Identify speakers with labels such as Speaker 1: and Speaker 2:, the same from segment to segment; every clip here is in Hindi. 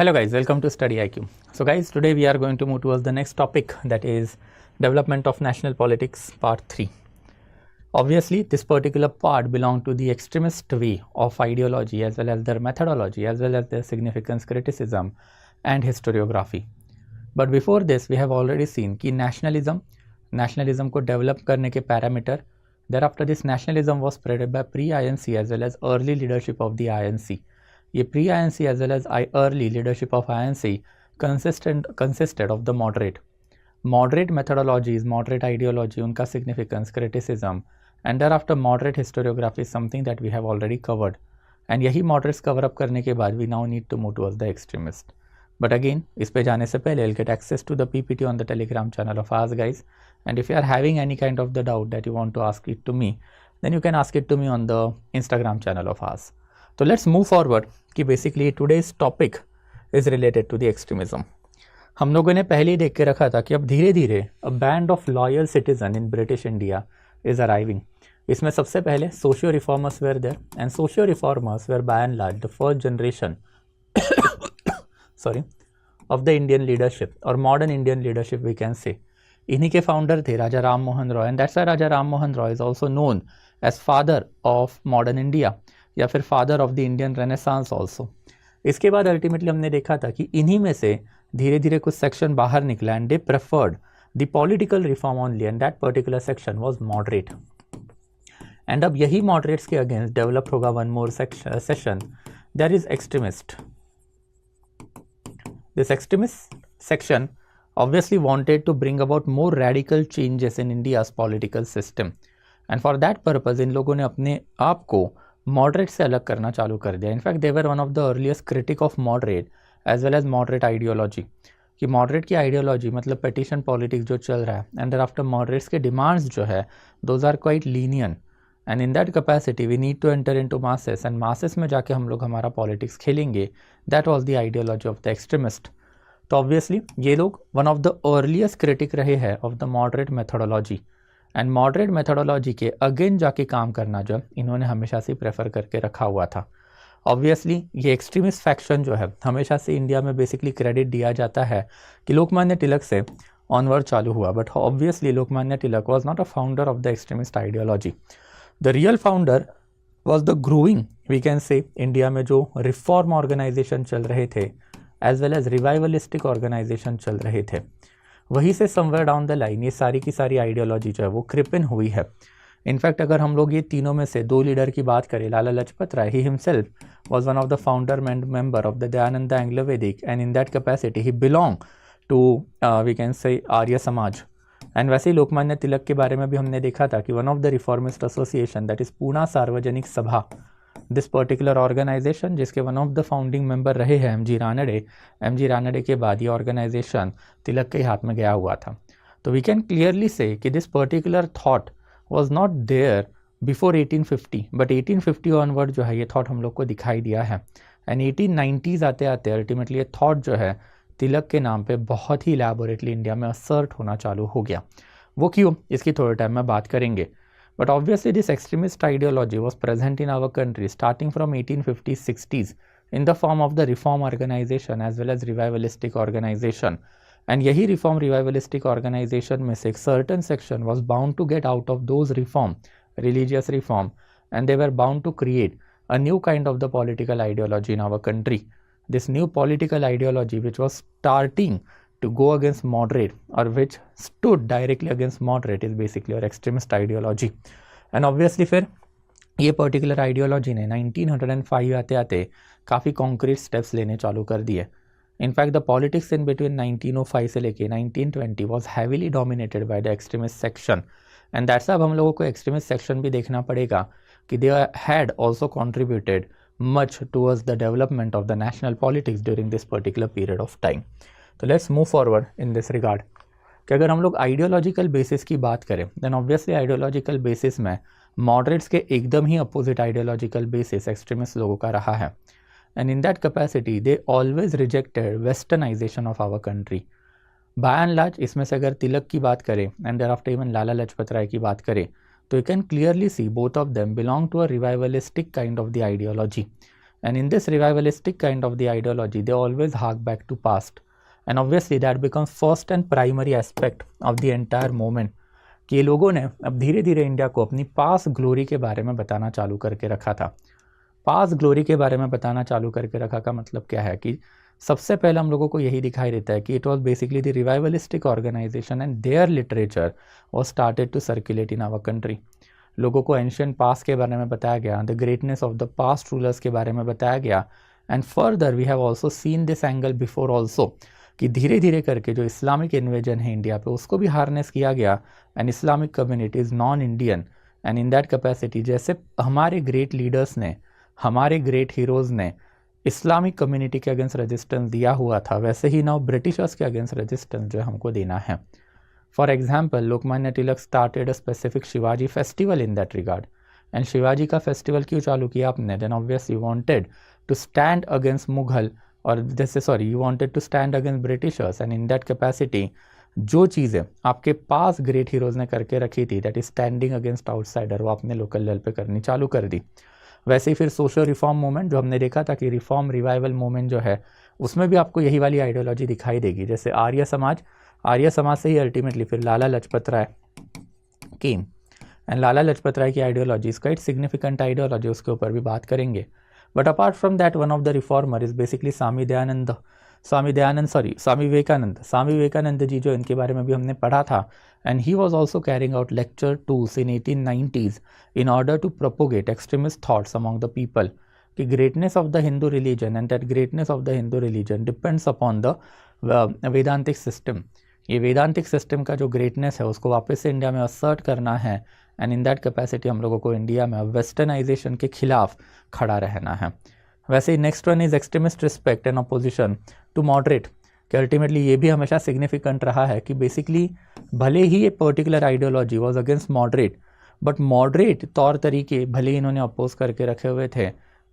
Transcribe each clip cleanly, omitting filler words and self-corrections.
Speaker 1: Hello guys, welcome to Study IQ. So guys, today we are going to move towards the next topic, that is development of national politics part 3. Obviously this particular part belongs to the extremist way of ideology as well as their methodology as well as their significance, criticism and historiography. But before this we have already seen कि nationalism को develop करने के parameter. Thereafter this nationalism was spread by pre-INC as well as early leadership of the INC. ये pre-INC as well as early leadership of INC consisted of the moderate methodologies, moderate ideology, उनका significance, criticism, and thereafter moderate historiography is something that we have already covered. And यही moderates cover up करने के बाद we now need to move towards the extremist. But again, इस पे जाने से पहले you'll get access to the PPT on the Telegram channel of ours guys. And if you are having any kind of the doubt that you want to ask it to me, then you can ask it to me on the Instagram channel of ours. So let's move forward कि basically today's topic is related to the extremism. हम लोगों ने पहले ही देख के रखा था कि अब धीरे धीरे a band of loyal citizen in British India is arriving. इसमें सबसे पहले socio reformers were there and socio reformers were by and large the first generation of the Indian leadership or modern Indian leadership we can say. इन्हीं के फाउंडर थे राजा Ram Mohan Roy, and that's why Raja Ram Mohan Roy is also known as father of modern India या फिर father of the Indian renaissance also. इसके बाद अल्टीमेटली हमने देखा था कि इन्हीं में से धीरे धीरे कुछ सेक्शन बाहर निकला and they preferred the political reform only and that particular section was moderate. And अब यही मॉडरेट्स के अगेंस्ट डेवलप होगा one more session, that is extremist. This extremist section obviously wanted to bring about more radical changes in India's political system and for that purpose इन लोगों ने अपने आप को मॉडरेट से अलग करना चालू कर दिया. In fact they were one of the earliest critic of moderate as well as moderate ideology. कि मॉडरेट की आइडियोलॉजी मतलब पेटिशन पॉलिटिक्स जो चल रहा है एंड देयर आफ्टर मॉडरेट्स के डिमांड्स जो है those are quite lenient and in that capacity we need to enter into masses and masses में जाके हम लोग हमारा पॉलिटिक्स खेलेंगे. That was the ideology of the extremist. तो ऑब्वियसली ये लोग one of the earliest critic रहे हैं of the moderate methodology and moderate methodology के अगेन जाके काम करना जो इन्होंने हमेशा से प्रेफर करके रखा हुआ था. ऑब्वियसली ये एक्सट्रीमिस्ट फैक्शन जो है हमेशा से इंडिया में बेसिकली क्रेडिट दिया जाता है कि लोकमान्य तिलक से ऑनवर्ड चालू हुआ, but obviously Lokmanya Tilak was not a founder of the extremist ideology. The real founder was the growing we can say India में जो रिफॉर्म ऑर्गेनाइजेशन चल रहे थे as well as revivalistic organization चल रहे थे. वहीं से समवेयर डाउन द लाइन ये सारी की सारी आइडियोलॉजी जो है वो क्रिप इन हुई है. इनफैक्ट अगर हम लोग ये तीनों में से दो लीडर की बात करें, Lala Lajpat Rai he himself was one of the founder member of the Dayanand Anglo Vedic and in that capacity he belong to we can say Arya समाज. एंड वैसे ही लोकमान्य तिलक के बारे में भी हमने देखा था कि one of the reformist association that is Poona सार्वजनिक सभा, दिस पर्टिकुलर ऑर्गेनाइजेशन जिसके one of the founding member रहे हैं एम जी रानडे के बाद ये ऑर्गेनाइजेशन तिलक के हाथ में गया हुआ था. तो वी कैन क्लियरली से कि this particular thought was not there before 1850 but 1850 onward जो है ये थॉट हम लोग को दिखाई दिया है एंड 1890s आते आते अल्टीमेटली ये थॉट जो है तिलक के नाम पे बहुत ही इलैबोरेटली इंडिया में असर्ट होना चालू हो गया. वो क्यों, इसकी थोड़े टाइम में बात करेंगे. But obviously this extremist ideology was present in our country starting from 1850s 60s in the form of the reform organization as well as revivalistic organization. And यही reform revivalistic organization में से एक certain section was bound to get out of those reform, religious reform, and they were bound to create a new kind of the political ideology in our country. This new political ideology which was starting to go against moderate or which stood directly against moderate is basically our extremist ideology. And obviously फिर ये particular ideology ने 1905 आते आते काफ़ी concrete steps लेने चालू कर दिए. In fact the politics in between 1905 से लेके 1920 was heavily dominated by the extremist section and that's अब हम लोगों को extremist section भी देखना पड़ेगा कि they had also contributed much towards the development of the national politics during this particular period of time. तो let's move forward in this regard कि अगर हम लोग आइडियोलॉजिकल बेसिस की बात करें देन ऑब्वियसली आइडियोलॉजिकल बेसिस में मॉडरेट्स के एकदम ही अपोजिट आइडियोलॉजिकल बेसिस एक्सट्रीमिस्ट लोगों का रहा है and in that capacity they always rejected westernization of our country. By and large इसमें से अगर तिलक की बात करें and thereafter even Lala Lajpat Rai की बात करें तो you can clearly see both of them belong to a revivalistic kind of the ideology And in this revivalistic kind of the ideology, they always hark back to past. And obviously that becomes first and primary aspect of the entire movement. कि ये लोगों ने अब धीरे धीरे इंडिया को अपनी पास ग्लोरी के बारे में बताना चालू करके रखा था। पास ग्लोरी के बारे में बताना चालू करके रखा का मतलब क्या है कि सबसे पहले हम लोगों को यही दिखाई देता है कि it was basically the revivalistic organisation and their literature was started to circulate in our country. लोगों को एंशियंट पास्ट के बारे में बताया गया, the greatness of the past rulers के बारे में बताया गया। And further we have also seen this angle before also कि धीरे धीरे करके जो इस्लामिक इन्वेजन है इंडिया पे उसको भी हार्नेस किया गया। And Islamic communities non Indian and in that capacity जैसे हमारे ग्रेट लीडर्स ने, हमारे ग्रेट हीरोज़ ने इस्लामिक कम्युनिटी के अगेंस्ट रेजिस्टेंस दिया हुआ था, वैसे ही नाउ ब्रिटिशर्स के अगेंस्ट रेजिस्टेंस जो है हमको देना है। For example Lokmanya Tilak started a specific Shivaji festival in that regard. And Shivaji का फेस्टिवल क्यों चालू किया आपने? Then obviously wanted to stand against Mughal और जैसे you wanted to stand against Britishers. And in that capacity जो चीज़ें आपके पास ग्रेट हीरोज़ ने करके रखी थी, that is standing against outsider, वो आपने लोकल लेवल पे करनी चालू कर दी। वैसे ही फिर सोशल रिफॉर्म मूवमेंट जो हमने देखा था कि रिफॉर्म रिवाइवल मूवमेंट जो है उसमें भी आपको यही वाली आइडियोलॉजी दिखाई देगी। जैसे आर्य समाज से ही अल्टीमेटली फिर लाला लाजपत राय केम। एंड लाला लाजपत राय की ideology is quite significant ideology, उसके ऊपर भी बात करेंगे। But apart from that one of the reformer is basically Swami Vivekananda ji, जो इनके बारे में भी हमने पढ़ा था। And he was also carrying out lecture tours in 1890s in order to propagate extremist thoughts among the people कि greatness of the Hindu religion and that greatness of the Hindu religion depends upon the वेदांतिक system. ये वेदांतिक सिस्टम का जो ग्रेटनेस है उसको वापस से इंडिया में असर्ट करना है। एंड इन दैट कैपेसिटी हम लोगों को इंडिया में वेस्टर्नाइजेशन के खिलाफ खड़ा रहना है। वैसे ही next one is extremist respect and opposition to moderate कि अल्टीमेटली ये भी हमेशा सिग्निफिकेंट रहा है कि बेसिकली भले ही ये particular ideology was against moderate, but moderate तौर तरीके भले ही इन्होंने अपोज करके रखे हुए थे,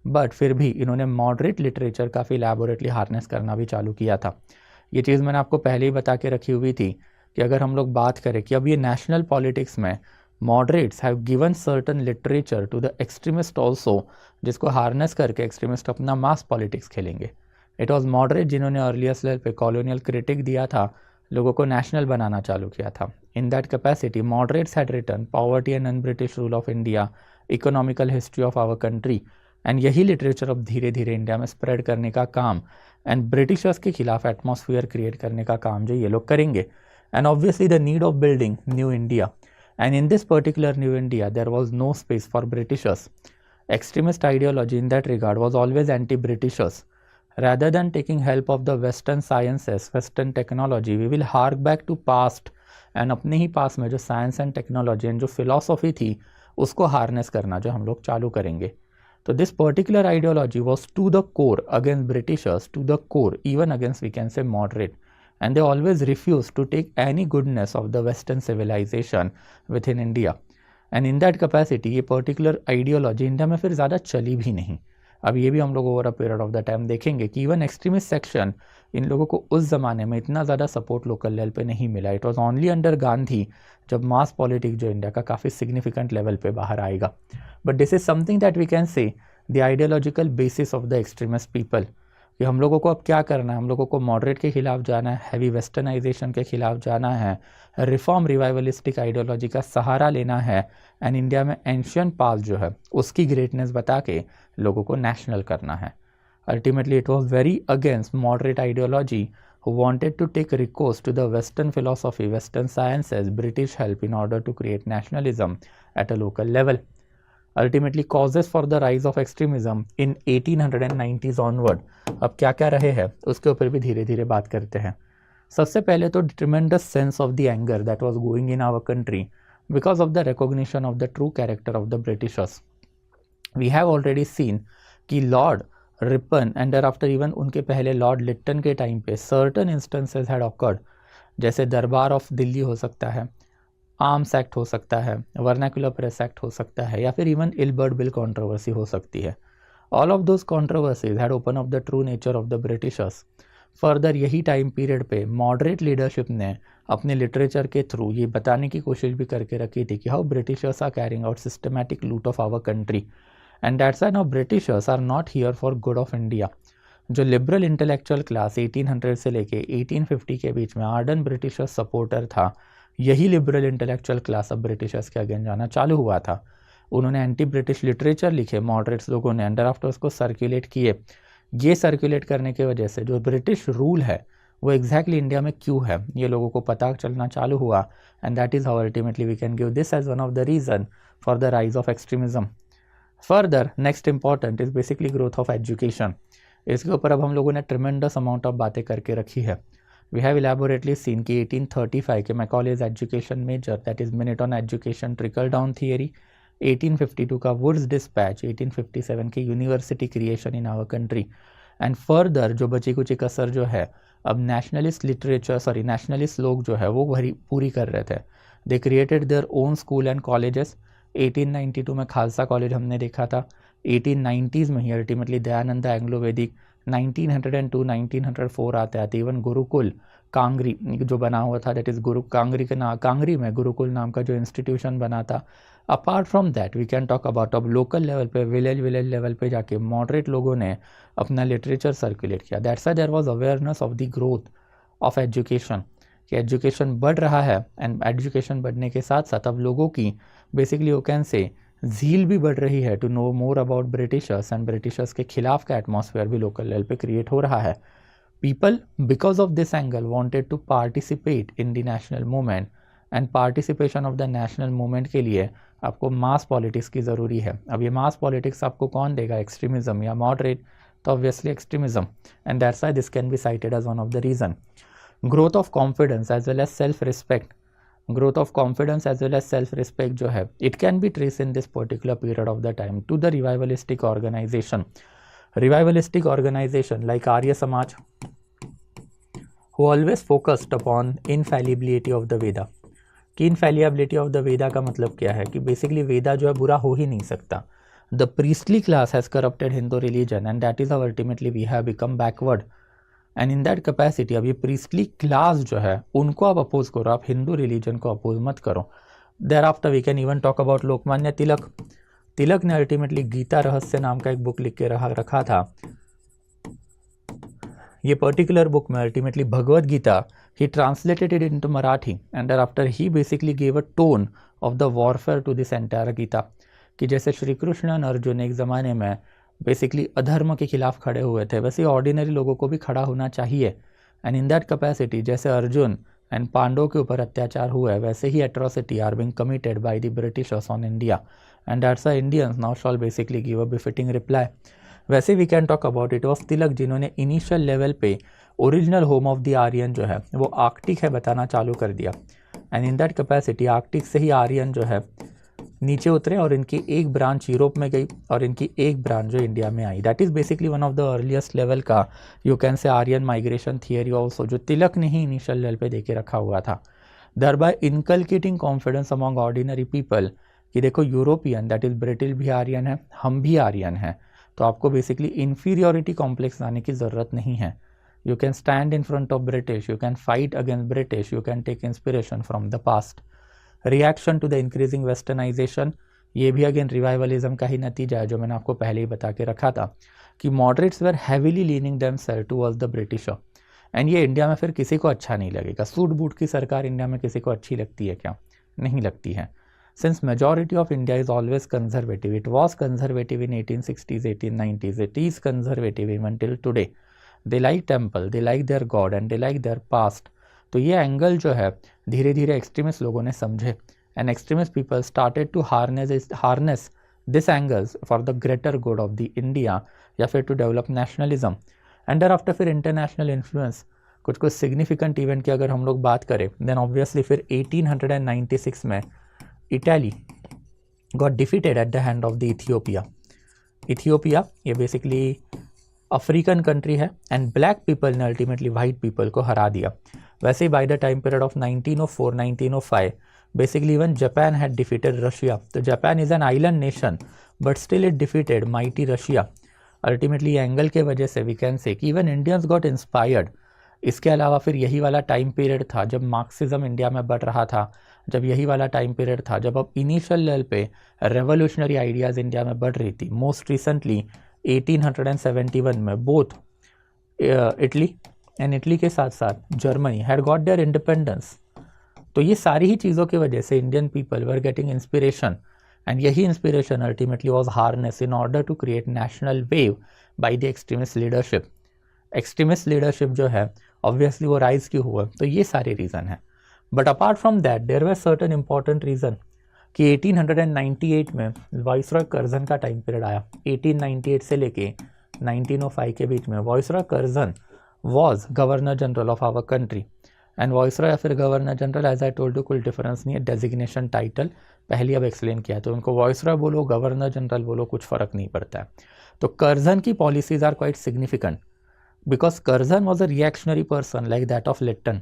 Speaker 1: बट फिर भी इन्होंने मॉडरेट लिटरेचर काफ़ी एलैबोरेटली हार्नेस करना भी चालू किया था। ये चीज़ मैंने आपको पहले ही बता के रखी हुई थी कि अगर हम लोग बात करें कि अब ये नेशनल पॉलिटिक्स में moderates have given certain literature to the extremist also, जिसको हार्नेस करके एक्सट्रीमिस्ट अपना मास पॉलिटिक्स खेलेंगे। इट वॉज मॉडरेट जिन्होंने अर्लियर लेवल पे कॉलोनियल क्रिटिक दिया था, लोगों को नेशनल बनाना चालू किया था। In that capacity moderates had written poverty and un British rule of India, economical history of our country. And यही लिटरेचर अब धीरे धीरे इंडिया में स्प्रेड करने का काम एंड ब्रिटिशर्स के खिलाफ एटमॉस्फेयर क्रिएट करने का काम जो ये लोग करेंगे। And obviously the need of building new India, and in this particular new India there was no space for Britishers. Extremist ideology in that regard was always anti Britishers. Rather than taking help of the western sciences, western technology, we will hark back to past and अपने ही पास में जो साइंस एंड टेक्नोलॉजी एंड जो फिलॉसफी थी उसको हार्नेस करना जो हम लोग चालू करेंगे। तो this particular ideology was to the core against Britishers, to the core even against we can say moderate, and they always refuse to take any goodness of the western civilization within India. And in that capacity ये पर्टिकुलर आइडियोलॉजी इंडिया में फिर ज़्यादा चली भी नहीं। अब ये भी हम लोग over a period of the time देखेंगे कि इवन एक्सट्रीमिस्ट सेक्शन इन लोगों को उस ज़माने में इतना ज़्यादा सपोर्ट लोकल लेवल पे नहीं मिला। It was only under Gandhi जब मास पॉलिटिक्स जो इंडिया का काफ़ी सिग्निफिकेंट लेवल पे बाहर आएगा। But this is something that we can say the ideological basis of the extremist people कि हम लोगों को अब क्या करना है। हम लोगों को मॉडरेट के खिलाफ जाना है, हैवी वेस्टर्नाइजेशन के खिलाफ जाना है, रिफॉर्म रिवाइवलिस्टिक आइडियोलॉजी का सहारा लेना है, एंड इंडिया में एंशियंट पास्ट जो है उसकी ग्रेटनेस बता के लोगों को नेशनल करना है। Ultimately it was very against moderate ideology who wanted to take recourse to the Western philosophy, Western sciences, British help in order to create nationalism at a local level. Ultimately causes for the rise of extremism in 1890s onward. अब क्या क्या रहे हैं उसके ऊपर भी धीरे धीरे बात करते हैं। सबसे पहले तो tremendous sense of the anger that was going in our country because of the recognition of the true character of the Britishers. We have already seen कि Lord Ripon and after even उनके पहले लॉर्ड लिट्टन के टाइम पे सर्टन इंस्टेंसेस हैड ऑकर्ड, जैसे दरबार ऑफ दिल्ली हो सकता है, आर्म्स एक्ट हो सकता है, वर्नाकुलर प्रेस एक्ट हो सकता है, या फिर इवन इलबर्ट बिल कंट्रोवर्सी हो सकती है। All of those controversies had open up the true nature of the Britishers. Further यही टाइम पीरियड पे मॉडरेट लीडरशिप ने अपने लिटरेचर के थ्रू ये बताने की कोशिश भी करके रखी थी कि how Britishers are carrying out systematic loot of our country. And that's why now Britishers are not here for good of India. जो लिबरल इंटेलेक्चुअल क्लास 1800 से लेके 1850 के बीच में आर्डन ब्रिटिशर्स सपोर्टर था, यही लिबरल इंटेलेक्चुअल क्लास अब ब्रिटिशर्स के अगेंस्ट जाना चालू हुआ था। उन्होंने एंटी ब्रिटिश लिटरेचर लिखे, मॉडरेट्स लोगों ने, अंडर आफ्टर उसको सर्कुलेट किए। ये सर्कुलेट करने की वजह से जो ब्रिटिश रूल है वो एग्जैक्टली इंडिया में क्यों है ये लोगों को पता चलना चालू हुआ, and that is how ultimately we can give this as one of the reason for the rise of extremism. Further next important is basically growth of education. इसके ऊपर अब हम लोगों ने ट्रिमेंडस अमाउंट ऑफ बातें करके रखी है। वी हैव इलेबोरेटली सीन कि 1835 के Macaulay's education measure that is minute on education trickle down theory, 1852 का वुड्स डिस्पैच, 1857 की university creation in our country, and further जो बची कुछ कसर जो है अब नेशनलिस्ट नेशनलिस्ट लोग जो है वो पूरी कर रहे थे। They created their own school and colleges. 1892 में खालसा कॉलेज हमने देखा था, 1890s में ही अल्टीमेटली दयानंद एंग्लो वैदिक, 1902 1904 आते आते इवन गुरुकुल कांगरी जो बना हुआ था, दैट इज़ गुरु कांगरी के कांगरी में गुरुकुल नाम का जो इंस्टीट्यूशन बना था। Apart from that we can talk about अब लोकल लेवल पे, विलेज लेवल पे जाके मॉडरेट लोगों ने अपना लिटरेचर सर्कुलेट किया। That's why there was awareness of the growth of education, कि एजुकेशन बढ़ रहा है, एंड एजुकेशन बढ़ने के साथ साथ अब लोगों की बेसिकली यू कैन से झील भी बढ़ रही है to know more about Britishers, and Britishers के खिलाफ का एटमॉस्फेयर भी लोकल लेवल पे क्रिएट हो रहा है। People because of this angle wanted to participate in the national movement, and participation of the national movement के लिए आपको मास पॉलिटिक्स की ज़रूरी है। अब ये मास पॉलिटिक्स आपको कौन देगा, एक्सट्रीमिज्म या मॉडरेट? तो obviously extremism, and that's why this can be cited as one of the reason. Growth of confidence as well as self respect, growth of confidence as well as self respect जो है it can be traced in this particular period of the time to the revivalistic organization like Arya Samaj who always focused upon infallibility of the Veda। कि infallibility of the Veda का मतलब क्या है कि बेसिकली वेदा जो है बुरा हो ही नहीं सकता। The priestly class has corrupted Hindu religion and that is how ultimately we have become backward। And in that capacity अब ये प्रीस्टली क्लास जो है उनको आप अपोज करो, आप हिंदू रिलीजन को अपोज मत करो। Thereafter we can even talk about Lokmanya Tilak. Tilak ने अल्टीमेटली गीता रहस्य नाम का एक बुक लिख के रखा था। ये पर्टिकुलर बुक में ultimately Bhagavad Gita he translated it into Marathi, and thereafter he basically gave a tone of the warfare to this entire Gita. कि जैसे श्री कृष्ण और अर्जुन एक ज़माने में बेसिकली अधर्म के खिलाफ खड़े हुए थे, वैसे ऑर्डिनरी लोगों को भी खड़ा होना चाहिए। एंड इन दैट कैपेसिटी जैसे अर्जुन एंड पांडवों के ऊपर अत्याचार हुआ है, वैसे ही atrocity are being committed by the Britishers on India, and that's why Indians now shall basically give a befitting reply. वैसे we can talk about it of Tilak, जिन्होंने इनिशियल लेवल पे original home of the Aryan जो है वो आर्कटिक है बताना चालू कर दिया। And in that capacity Arctic से ही आर्यन जो है नीचे उतरे और इनकी एक ब्रांच यूरोप में गई और इनकी एक ब्रांच जो इंडिया में आई। That is basically one of the earliest level का you can say Aryan migration theory also, जो तिलक ने ही इनिशियल लेवल पे देके रखा हुआ था। Thereby inculcating confidence among ordinary people कि देखो यूरोपियन दैट इज़ ब्रिटिश भी आर्यन है, हम भी आर्यन हैं, तो आपको बेसिकली इन्फीरियोरिटी कॉम्प्लेक्स लाने की ज़रूरत नहीं है। You can stand in front of British, you can fight against British, you can take inspiration from the past. Reaction to the increasing westernization, ये भी अगेन रिवाइवलिज्म का ही नतीजा है, जो मैंने आपको पहले ही बता के रखा था कि moderates were heavily leaning themselves towards the Britisher. And ये इंडिया में फिर किसी को अच्छा नहीं लगेगा। सूट बूट की सरकार इंडिया में किसी को अच्छी लगती है क्या? नहीं लगती है। Since majority of India is always conservative, it was conservative in 1860s 1890s, it is conservative even till today. They like temple, they like their god and they like their past. तो ये एंगल जो है धीरे धीरे एक्सट्रीमिस्ट लोगों ने समझे, and extremist people started to harness this angles for the greater good of the India, या फिर to develop nationalism. And thereafter फिर इंटरनेशनल इन्फ्लुएंस, कुछ सिग्निफिकेंट इवेंट की अगर हम लोग बात करें, देन ऑब्वियसली फिर 1896 में Italy got defeated at the hand of the Ethiopia. Ethiopia ये बेसिकली अफ्रीकन कंट्री है, एंड ब्लैक पीपल ने अल्टीमेटली वाइट पीपल को हरा दिया। वैसे ही by the time period of 1904 1905 basically even Japan had defeated Russia. तो Japan is an island nation but still it defeated mighty Russia. Ultimately angle के वजह से वी कैन से कि इवन इंडियंस गॉट इंस्पायर्ड। इसके अलावा फिर यही वाला टाइम पीरियड था जब मार्क्सिज्म इंडिया में बढ़ रहा था, जब यही वाला टाइम पीरियड था जब अब इनिशियल लेवल पे रेवोल्यूशनरी आइडियाज़ इंडिया में बढ़ रही थी। मोस्ट रिसेंटली 1871 में बोथ इटली एंड इटली के साथ साथ Germany had got their independence. तो ये सारी ही चीज़ों की वजह से Indian people were getting inspiration, and यही inspiration ultimately was harness in order to create national wave by the extremist leadership. Extremist leadership जो है ऑब्वियसली वो राइज क्यों हुआ, तो ये सारे रीज़न है। But apart from that there were certain important reason कि 1898 में वाइसरॉय कर्जन का टाइम पीरियड आया। 1898 से लेके 1905 के बीच में viceroy Curzon was governor general of our country. And viceroy या फिर governor general, as I told you, कोई डिफरेंस नहीं है, डेजिग्नेशन टाइटल पहले अब एक्सप्लेन किया, तो उनको वाइसरॉय बोलो गवर्नर जनरल बोलो कुछ फ़र्क नहीं पड़ता है। तो कर्जन की policies are quite significant because Curzon was a reactionary person like that of Lytton.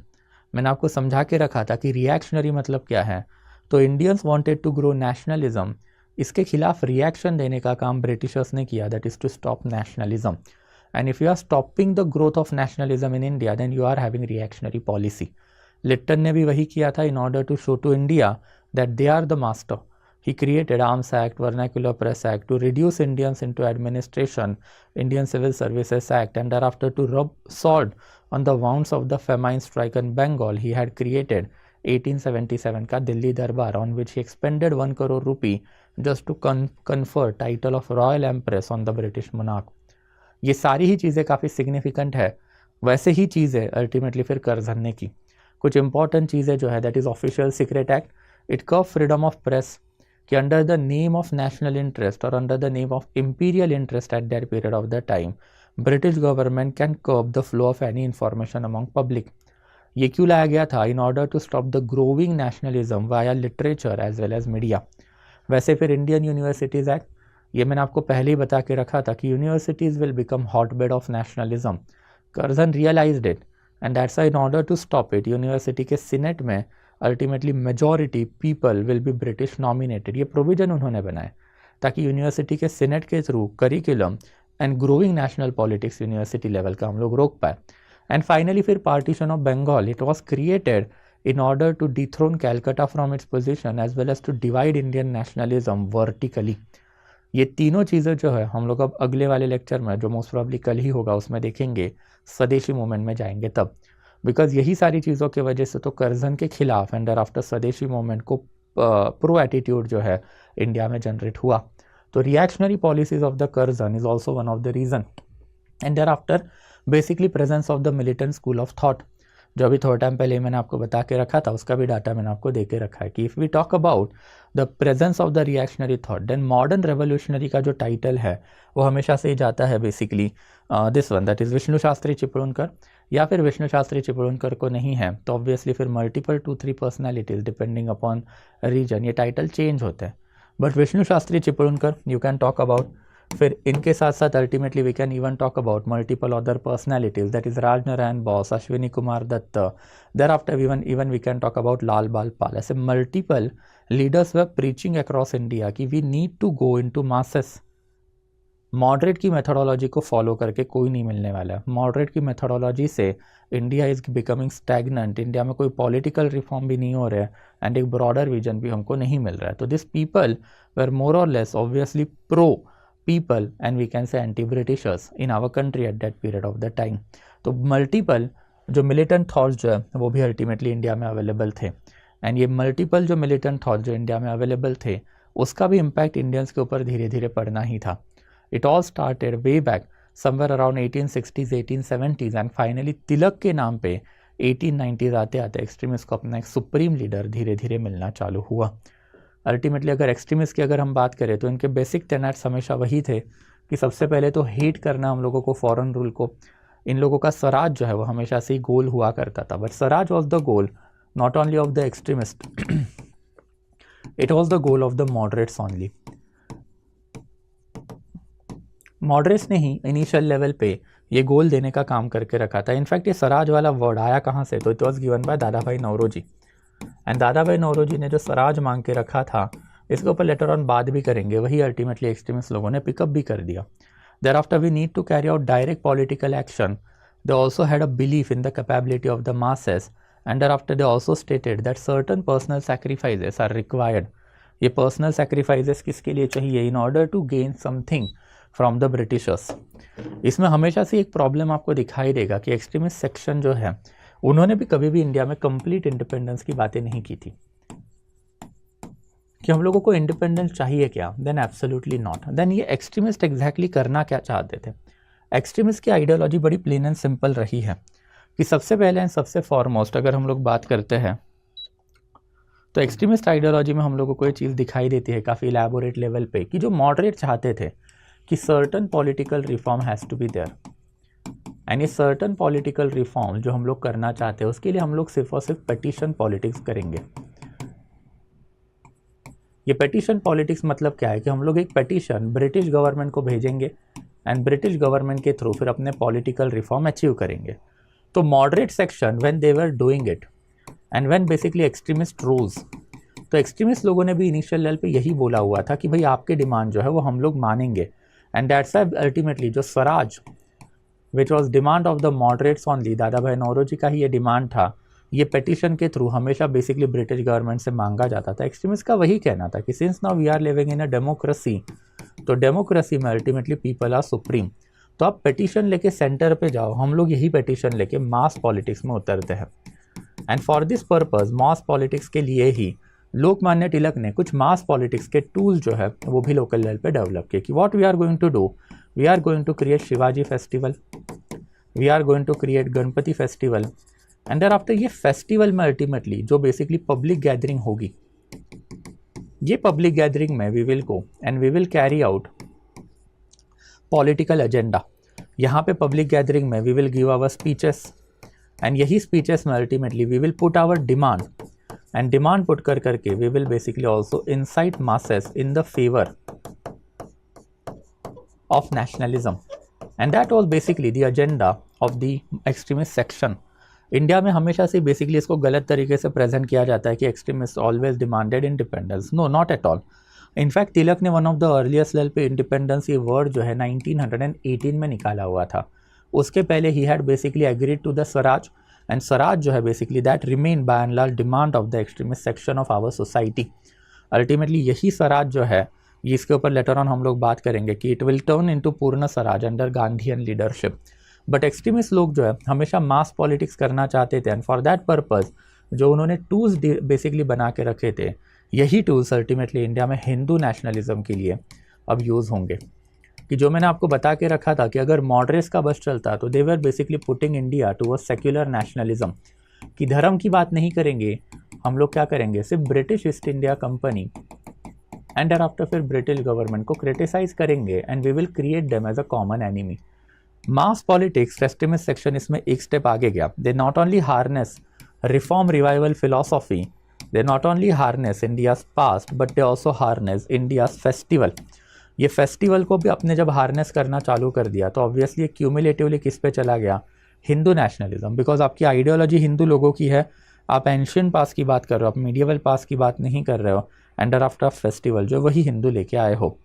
Speaker 1: मैंने आपको समझा के रखा था कि रिएक्शनरी मतलब क्या है। तो Indians wanted to grow nationalism, इसके खिलाफ रिएक्शन देने का काम ब्रिटिशर्स ने किया, that is to stop nationalism. And if you are stopping the growth of nationalism in India then you are having reactionary policy. Lytton ने भी वही किया था in order to show to India that they are the master. He created Arms Act, Vernacular Press Act to reduce Indians into administration, Indian Civil Services Act, and thereafter to rub salt on the wounds of the famine-stricken Bengal. He had created 1877 का दिल्ली दरबार, on which he expended 1 crore rupee just to confer title of Royal Empress on the British monarch. ये सारी ही चीज़ें काफ़ी सिग्निफिकेंट है। वैसे ही चीज़ें अल्टीमेटली फिर कर्जन ने की। कुछ इंपॉर्टेंट चीज़ें जो है that is official secret act, it curb freedom of press कि under the name of national interest और under the name of imperial interest at that period of the time British government can curb the flow of any information among public. ये क्यों लाया गया था? In order to stop the growing nationalism via literature as well as media. वैसे फिर इंडियन यूनिवर्सिटीज़ एक्ट, ये मैंने आपको पहले ही बता के रखा था कि universities will become hotbed of nationalism. Curzon realized it and that's in order to stop it university के सीनेट में ultimately majority people will be British nominated. ये प्रोविजन उन्होंने बनाए ताकि यूनिवर्सिटी के सीनेट के through curriculum and growing national politics university level का हम लोग रोक पाए। एंड फाइनली फिर partition of Bengal, it was created in order to dethrone Calcutta from its position as well as to divide Indian nationalism vertically। ये तीनों चीज़ें जो है हम लोग अब अगले वाले लेक्चर में जो मोस्ट प्रोबेबली कल ही होगा उसमें देखेंगे, स्वदेशी मूवमेंट में जाएंगे तब। बिकॉज यही सारी चीज़ों की वजह से तो कर्जन के खिलाफ and thereafter Swadeshi movement को प्रो एटीट्यूड जो है इंडिया में जनरेट हुआ। तो reactionary policies of the Curzon is also one of the reason. And thereafter basically presence of the militant school of thought, जो अभी थोड़ा टाइम पहले मैंने आपको बता के रखा था, उसका भी डाटा मैंने आपको दे के रखा है कि if we talk about the presence of the reactionary thought then modern revolutionary का जो टाइटल है वो हमेशा से ही जाता है basically this one, that is Vishnu Shastri Chiplunkar. या फिर विष्णु शास्त्री चिपळूणकर को नहीं है तो ऑब्वियसली फिर multiple 2-3 personalities depending upon region ये टाइटल चेंज होते हैं। But Vishnu Shastri Chiplunkar you can talk about. फिर इनके साथ साथ ultimately we can even talk about multiple other personalities, that is Rajnarayan Bose, Ashwini Kumar Dutt, thereafter even we can talk about Lal Bal Pal. ऐसे multiple leaders were preaching across India कि we need to go into masses. Moderate की मेथोडोलॉजी को फॉलो करके कोई नहीं मिलने वाला है। मॉडरेट की मेथोडोलॉजी से India is becoming stagnant, India में कोई पॉलिटिकल रिफॉर्म भी नहीं हो रहा है एंड एक ब्रॉडर विजन भी हमको नहीं मिल रहा है। तो दिस पीपल वर मोर और less obviously pro people and we can say anti-Britishers in our country at that period of the time। तो मल्टीपल जो मिलिटेंट थॉट्स जो है वो भी अल्टीमेटली इंडिया में अवेलेबल थे। एंड ये मल्टीपल जो मिलिटेंट थॉट्स जो इंडिया में अवेलेबल थे उसका भी इम्पैक्ट इंडियंस के ऊपर धीरे धीरे पड़ना ही था। It all started way back somewhere around 1860s 1870s and finally Tilak के नाम पे 1890s आते आते एक्सट्रीमिस्ट को अपना एक सुप्रीम लीडर धीरे धीरे मिलना चालू हुआ। अल्टीमेटली अगर एक्सट्रीमिस्ट की अगर हम बात करें तो इनके बेसिक टेनेट्स हमेशा वही थे कि सबसे पहले तो हेट करना हम लोगों को, फॉरेन रूल को। इन लोगों का स्वराज जो है वो हमेशा से ही गोल हुआ करता था, but Swaraj was the goal not only of the extremist, it was the goal of the moderates only. Moderates ने ही इनिशियल लेवल पे ये गोल देने का काम करके रखा था। इनफैक्ट ये स्वराज वाला वर्ड आया कहाँ से, तो इट वॉज गिवन बाय दादा भाई नौरोजी। एंड दादा भाई नौरोजी ने जो स्वराज मांग के रखा था इसके ऊपर लेटर ऑन बात भी करेंगे, वही अल्टीमेटली एक्सट्रीमिस्ट लोगों ने पिकअप भी कर दिया। Thereafter we need to carry out direct political action. They also had a belief in the capability of the masses and after they also stated that certain personal sacrifices are required. ये पर्सनल सैक्रिफाइसेस किसके लिए चाहिए? In order to gain something from the Britishers. इसमें हमेशा से एक प्रॉब्लम आपको दिखाई देगा कि एक्सट्रीमिस्ट सेक्शन जो है उन्होंने भी कभी भी इंडिया में कंप्लीट इंडिपेंडेंस की बातें नहीं की थी कि हम लोगों को इंडिपेंडेंस चाहिए क्या। Then absolutely not. देन ये एक्सट्रीमिस्ट एग्जैक्टली करना क्या चाहते थे? एक्सट्रीमिस्ट की आइडियोलॉजी बड़ी प्लेन एंड सिंपल रही है कि सबसे पहले एंड सबसे फॉरमोस्ट अगर हम लोग बात करते हैं तो एक्सट्रीमिस्ट आइडियोलॉजी में हम लोगों को ये चीज़ दिखाई देती है काफ़ी इलैबोरेट लेवल पे कि जो मॉडरेट चाहते थे कि certain political reform has to be there, and ये सर्टन पॉलिटिकल रिफॉर्म जो हम लोग करना चाहते हैं उसके लिए हम लोग सिर्फ और सिर्फ पेटिशन पॉलिटिक्स करेंगे। ये पेटिशन पॉलिटिक्स मतलब क्या है कि हम लोग एक पेटिशन ब्रिटिश गवर्नमेंट को भेजेंगे एंड ब्रिटिश गवर्नमेंट के थ्रू फिर अपने पॉलिटिकल रिफॉर्म अचीव करेंगे। तो moderate section when they were doing it and when basically extremist rose, तो एक्सट्रीमिस्ट लोगों ने भी इनिशियल लेवल पे यही बोला हुआ था कि भाई आपके डिमांड जो है वो हम लोग मानेंगे। एंड दैट्स अल्टीमेटली जो Swaraj which was demand of the moderates only, दादा भाई नौरोजी का ही ये डिमांड था, ये पेटिशन के थ्रू हमेशा बेसिकली ब्रिटिश गवर्नमेंट से मांगा जाता था। एक्सट्रीमिस्ट का वही कहना था कि since now we are living in a democracy, तो डेमोक्रेसी में अल्टीमेटली पीपल आर सुप्रीम। तो आप पेटिशन लेके सेंटर पे जाओ, हम लोग यही पेटिशन लेके मास पॉलिटिक्स में उतरते हैं। And for this purpose mass politics के लिए ही लोकमान्य तिलक ने कुछ मास पॉलिटिक्स के टूल जो है वो भी लोकल लेवल पे डेवलप किए कि what we are going to do, we are going to create Shivaji festival, we are going to create Ganpati festival, and thereafter ये फेस्टिवल में अल्टीमेटली जो बेसिकली पब्लिक गैदरिंग होगी, ये पब्लिक गैदरिंग में we will go and we will carry out political agenda. यहाँ पे पब्लिक गैदरिंग में we will give our speeches and यही स्पीचेस में ultimately we will put our demand and demand put कर करके we will basically also incite masses in the favour of nationalism, and that was basically the agenda of the extremist section. India में हमेशा से बेसिकली इसको गलत तरीके से प्रेजेंट किया जाता है कि extremist always demanded independence. No, not at all. In fact Tilak ने one of the earliest level पे इंडिपेंडेंस ये वर्ड जो है 1918 में निकाला हुआ था। उसके पहले ही had basically agreed to the swaraj, and swaraj जो है basically that remain by and large demand of the extremist section of our society. Ultimately यही स्वराज जो है, इसके ऊपर लेटर ऑन हम लोग बात करेंगे कि इट विल टर्न इनटू पूर्ण Swaraj under Gandhian leadership. But extremist लोग जो है हमेशा मास पॉलिटिक्स करना चाहते थे, एंड फॉर दैट पर्पज़ जो उन्होंने टूल्स बेसिकली बना के रखे थे, यही टूल्स अल्टीमेटली इंडिया में हिंदू नेशनलिज्म के लिए अब यूज़ होंगे। कि जो मैंने आपको बता के रखा था कि अगर मॉडरेट्स का बस चलता तो they were basically putting India to a secular nationalism, कि धर्म की बात नहीं करेंगे हम लोग, क्या करेंगे सिर्फ British East India Company and thereafter फिर ब्रिटिश गवर्नमेंट को क्रिटिसाइज करेंगे and we will create them as a common enemy. Mass politics extremist section इसमें एक स्टेप आगे गया। They not only harness reform revival philosophy, they not only harness India's past but they also harness India's festival. ये फेस्टिवल को भी अपने जब हार्नेस करना चालू कर दिया तो ऑब्वियसली क्यूमुलेटिवली किस पे चला गया, हिंदू नेशनलिज्म। बिकॉज आपकी आइडियोलॉजी हिंदू लोगों की है, आप एंशियंट पास की बात कर रहे हो, आप मीडिएवल पास की बात नहीं कर रहे हो, एंड आफ्टर फेस्टिवल जो वही हिंदू लेके आए हो।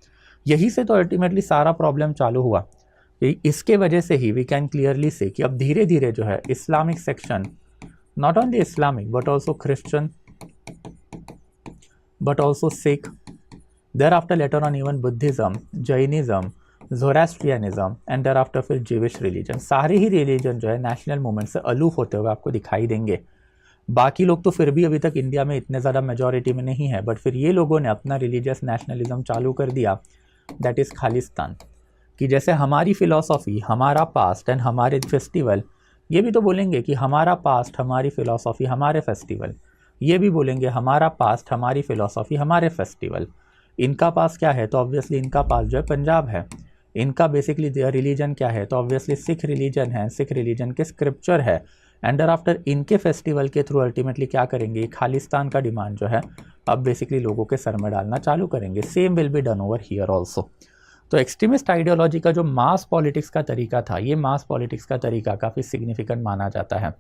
Speaker 1: यही से तो अल्टीमेटली सारा प्रॉब्लम चालू हुआ। इसके वजह से ही वी कैन क्लियरली से कि अब धीरे धीरे जो है Islamic section, not only Islamic but also Christian but also Sikh, thereafter later on even Buddhism, Jainism, Zoroastrianism and thereafter फिर Jewish religion, सारे ही रिलीजन जो है नेशनल मूवमेंट से अलूफ होते हुए आपको दिखाई देंगे। बाकी लोग तो फिर भी अभी तक इंडिया में इतने ज़्यादा मेजॉरिटी में नहीं है, बट फिर ये लोगों ने अपना रिलीजियस नेशनलिज्म चालू कर दिया, दैट इज़ खालिस्तान। कि जैसे हमारी फ़िलॉसफी, हमारा पास्ट एंड हमारे फेस्टिवल, ये भी तो बोलेंगे कि हमारा पास्ट, हमारी फ़िलॉसफी, हमारे फेस्टिवल, ये भी बोलेंगे हमारा पास्ट, हमारी फ़िलॉसफी, हमारे फेस्टिवल। इनका पास क्या है तो ऑब्वियसली इनका पास जो है पंजाब है। इनका बेसिकली रिलीजन क्या है तो ऑब्वियसली सिख रिलीजन है, सिख रिलीजन के स्क्रिप्चर है, एंड आफ्टर इनके फेस्टिवल के थ्रू अल्टीमेटली क्या करेंगे, खालिस्तान का डिमांड जो है अब बेसिकली लोगों के सर में डालना चालू करेंगे। Same will be done over here also. तो एक्सट्रीमिस्ट आइडियोलॉजी का जो मास पॉलिटिक्स का तरीका था, ये मास पॉलिटिक्स का तरीका काफ़ी सिग्निफिकेंट माना जाता है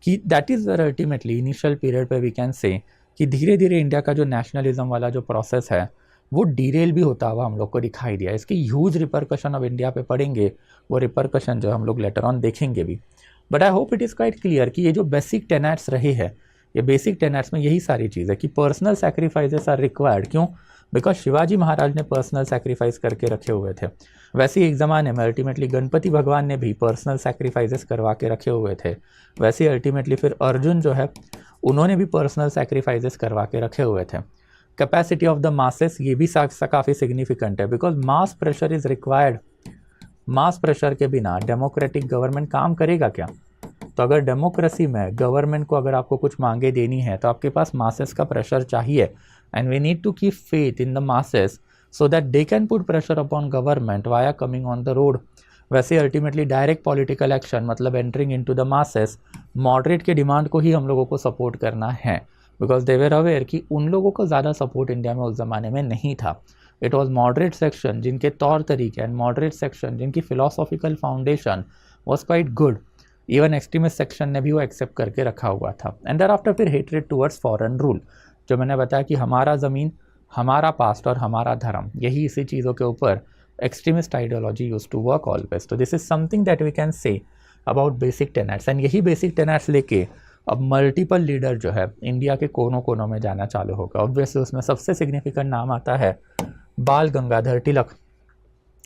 Speaker 1: कि that is where ultimately initial period पे वी कैन से कि धीरे धीरे इंडिया का जो नेशनलिज्म वाला जो प्रोसेस है वो डीरेल भी होता हुआ हम लोग को दिखाई दिया। इसके ह्यूज रिपरकशन अब इंडिया पे पड़ेंगे, वो रिपरकशन जो हम लोग लेटर ऑन देखेंगे भी। But I hope it is quite clear कि ये जो बेसिक टेनेट्स रहे हैं, ये बेसिक टेनेट्स में यही सारी चीज़ है कि पर्सनल सैक्रिफाइसेस आर रिक्वायर्ड। क्यों? बिकॉज शिवाजी महाराज ने पर्सनल सैक्रिफाइस करके रखे हुए थे। वैसे ही एक ज़माने में अल्टीमेटली गणपति भगवान ने भी पर्सनल सैक्रिफाइसेस करवा के रखे हुए थे। वैसे ही अल्टीमेटली फिर अर्जुन जो है उन्होंने भी पर्सनल सैक्रिफाइसेस करवा के रखे हुए थे। कैपेसिटी ऑफ द मासेस, ये भी काफ़ी सिग्निफिकेंट है because mass pressure is required. Mass pressure के बिना डेमोक्रेटिक गवर्नमेंट काम करेगा क्या? तो अगर डेमोक्रेसी में गवर्नमेंट को अगर आपको कुछ मांगे देनी है तो आपके पास मासेस का प्रेशर चाहिए, and we need to keep faith in the masses so that they can put pressure upon government via coming on the road. वैसे अल्टीमेटली डायरेक्ट पॉलिटिकल एक्शन मतलब entering into the masses, moderate के डिमांड को ही हम लोगों को सपोर्ट करना है बिकॉज दे वर अवेयर कि उन लोगों को ज़्यादा सपोर्ट इंडिया में उस ज़माने में नहीं था। इट वॉज मॉडरेट सेक्शन जिनके तौर तरीके एंड मॉडरेट सेक्शन जिनकी philosophical foundation was quite good. Even extremist section ने भी वो एक्सेप्ट करके रखा हुआ था। एंड देयर आफ्टर फिर हेट्रेड टुवर्ड्स फॉरेन रूल, जो मैंने बताया कि हमारा ज़मीन, हमारा पास्ट और हमारा धर्म, यही इसी चीज़ों के ऊपर extremist ideology use to work always. तो this is something that we can say about basic tenets. And यही बेसिक टेनेट्स लेके अब मल्टीपल लीडर जो है इंडिया के कोनों कोनों में जाना चालू होगा। ऑब्वियसली उसमें सबसे सिग्निफिकेंट नाम आता है बाल गंगाधर तिलक।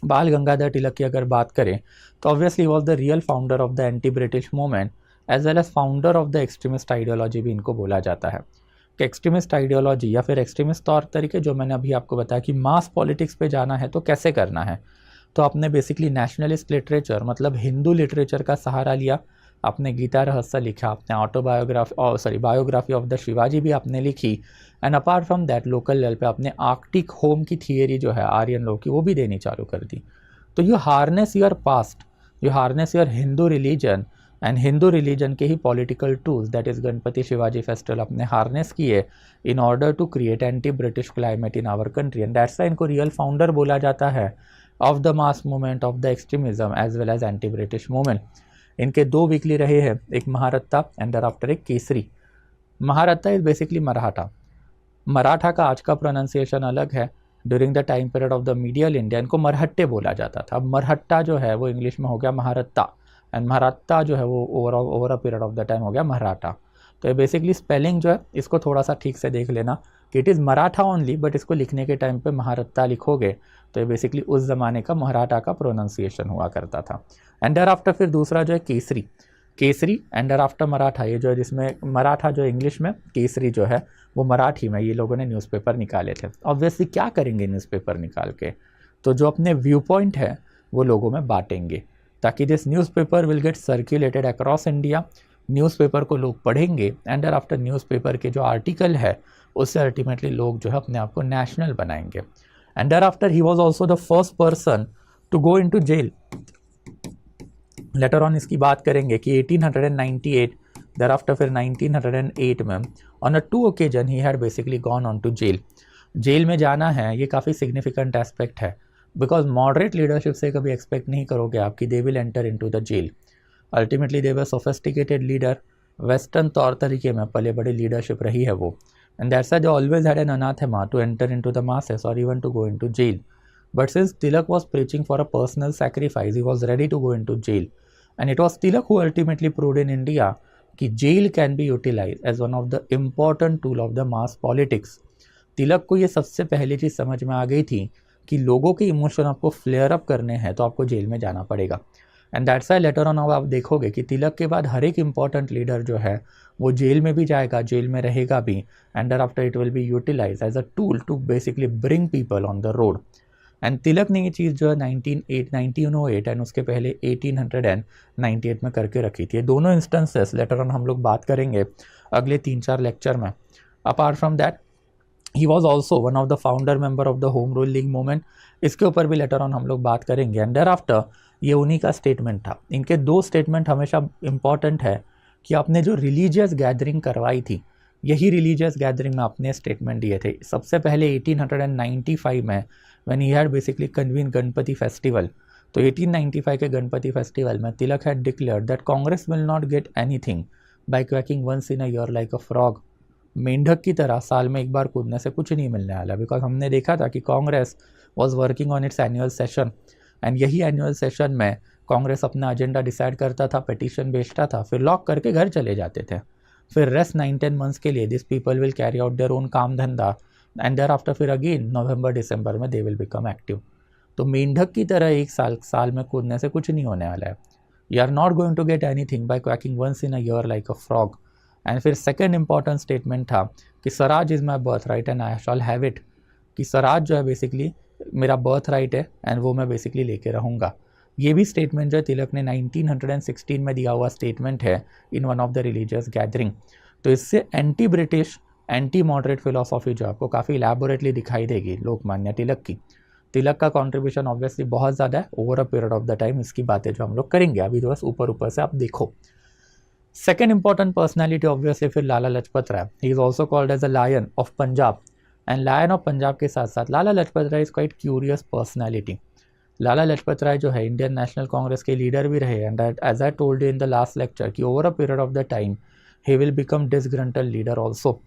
Speaker 1: बाल गंगाधर तिलक की अगर बात करें तो obviously was the real founder of the anti British movement as well as founder of the extremist ideology भी इनको बोला जाता है। कि एक्सट्रीमिस्ट आइडियोलॉजी या फिर एक्सट्रीमिस्ट तौर तरीके जो मैंने अभी आपको बताया कि मास पॉलिटिक्स पे जाना है तो कैसे करना है, तो आपने बेसिकली नेशनलिस्ट लिटरेचर मतलब हिंदू लिटरेचर का सहारा लिया। आपने गीता रहस्य लिखा, आपने बायोग्राफी ऑफ द शिवाजी भी आपने लिखी, and apart from that local level पे आपने आर्कटिक होम की थियरी जो है आर्यन लोग की वो भी देनी चालू कर दी। तो you harness your past, you harness your Hindu religion, and Hindu religion के ही political tools that is Ganapati Shivaji festival अपने हार्नेस किए in order to create anti British climate in our country. And that's why इनको रियल फाउंडर बोला जाता है of the mass movement of the extremism as well as anti British movement. इनके दो वीकली रहे हैं, एक महारत्ता एंड आफ्टर एक केसरी। Mahratta is basically Maratha. मराठा का आज का प्रोनाउंसिएशन अलग है। During the time period of the medial India इनको मरहट्टे बोला जाता था। अब मरहट्टा जो है वो इंग्लिश में हो गया महारत्ता, एंड महारत्ता जो है वो over a period of the time हो गया मराठा। तो ये बेसिकली स्पेलिंग जो है इसको थोड़ा सा ठीक से देख लेना कि it is Maratha only, but इसको लिखने के टाइम पे महारत्ता लिखोगे तो ये बेसिकली उस ज़माने का मराठा का प्रोनाउंसिएशन हुआ करता था। एंड देयर आफ्टर फिर दूसरा जो है Kesari, Kesari and thereafter Maratha, ये जो है जिसमें मराठा जो इंग्लिश में, केसरी जो है वो मराठी में ये लोगों ने न्यूज़पेपर निकाले थे। ऑब्वियसली क्या करेंगे न्यूज़पेपर निकाल के, तो जो अपने व्यू पॉइंट है वो लोगों में बांटेंगे ताकि this newspaper will get circulated across India. Newspaper को लोग पढ़ेंगे एंड देयर आफ्टर न्यूज़पेपर के जो आर्टिकल है उससे अल्टीमेटली लोग जो है अपने आप को नेशनल बनाएंगे। And thereafter he was also the first person to go into jail. Later on इसकी बात करेंगे कि 1898 देयर आफ्टर फिर 1908 में on a 2 occasion he had basically gone on to jail. Jail में जाना है ये काफ़ी सिग्निफिकेंट एस्पेक्ट है बिकॉज मॉडरेट लीडरशिप से कभी एक्सपेक्ट नहीं करोगे आप कि they will enter into the jail. Ultimately they were sophisticated leader, western तौर तरीके में पले बड़ी लीडरशिप रही है वो, and that's why they always had an anathema to enter into the masses और even to go into jail. But since Tilak was preaching for a personal sacrifice, he was ready to go into jail. And it was Tilak who ultimately proved in India कि jail can be utilized as one of the important tool of the mass politics. तिलक को ये सबसे पहली चीज़ समझ में आ गई थी कि लोगों के इमोशन आपको फ्लेयर अप करने हैं तो आपको जेल में जाना पड़ेगा। And that's why later on अब आप देखोगे कि तिलक के बाद हर एक इंपॉर्टेंट लीडर जो है वो जेल में भी जाएगा, जेल में रहेगा भी, and after it will be utilize as a tool to basically bring people on the road. And Tilak ने ये चीज़ जो है 1908 एंड उसके पहले 1898 में करके रखी थी। ये दोनों इंस्टेंसेस लेटर ऑन हम लोग बात करेंगे अगले 3-4 लेक्चर में। Apart from that he was also one of the founder member of the home rule league movement, इसके ऊपर भी लेटर ऑन हम लोग बात करेंगे। एंड देयर आफ्टर ये उन्हीं का स्टेटमेंट था। इनके 2 स्टेटमेंट हमेशा इंपॉर्टेंट है कि आपने जो रिलीजियस गैदरिंग करवाई थी यही रिलीजियस गैदरिंग में आपने स्टेटमेंट दिए थे। सबसे पहले 1895 में when he had basically convene Ganapati festival, तो 1895 के गणपति फेस्टिवल में Tilak had declared that Congress will not get anything by quacking once in a year like a frog. मेंढक की तरह साल में एक बार कूदने से कुछ नहीं मिलने वाला, बिकॉज हमने देखा था कि Congress was working on it's annual session, and यही एनुअल सेशन में कांग्रेस अपना एजेंडा डिसाइड करता था, पिटीशन भेजता था, फिर लॉक करके घर चले जाते थे। फिर रेस्ट 9-10 मंथ्स के लिए this people will carry out their own काम धंधा एंड देयर आफ्टर फिर अगेन नवंबर दिसंबर में दे विल बिकम एक्टिव। तो मेंढक की तरह एक साल में कूदने से कुछ नहीं होने वाला है। You are not going to get anything by quacking once in a year like a frog. And फिर सेकेंड इंपॉर्टेंट स्टेटमेंट था कि swaraj is my birth right and I shall have it, कि स्वराज जो है बेसिकली मेरा बर्थ राइट है एंड वो मैं बेसिकली लेके रहूँगा। ये भी स्टेटमेंट जो है तिलक ने 1916 में दिया हुआ स्टेटमेंट है in one of the religious gathering. तो इससे anti British anti moderate philosophy जो आपको काफ़ी इलेबोरेटली दिखाई देगी लोकमान्य तिलक की। तिलक का कंट्रीब्यूशन ऑब्वियसली बहुत ज़्यादा है over a period of the time, इसकी बातें जो हम लोग करेंगे अभी तो बस ऊपर ऊपर से आप देखो। सेकेंड इंपॉर्टेंट पर्सनैलिटी ऑब्वियसली फिर Lala Lajpat Rai. He is also called as a lion of Punjab. And lion of Punjab के साथ साथ Lala Lajpat Rai is quite curious personality. Lala Lajpat Rai जो है इंडियन नेशनल कांग्रेस के लीडर भी रहे and as I told you in the last lecture कि over a period of the time he will become disgruntle leader also.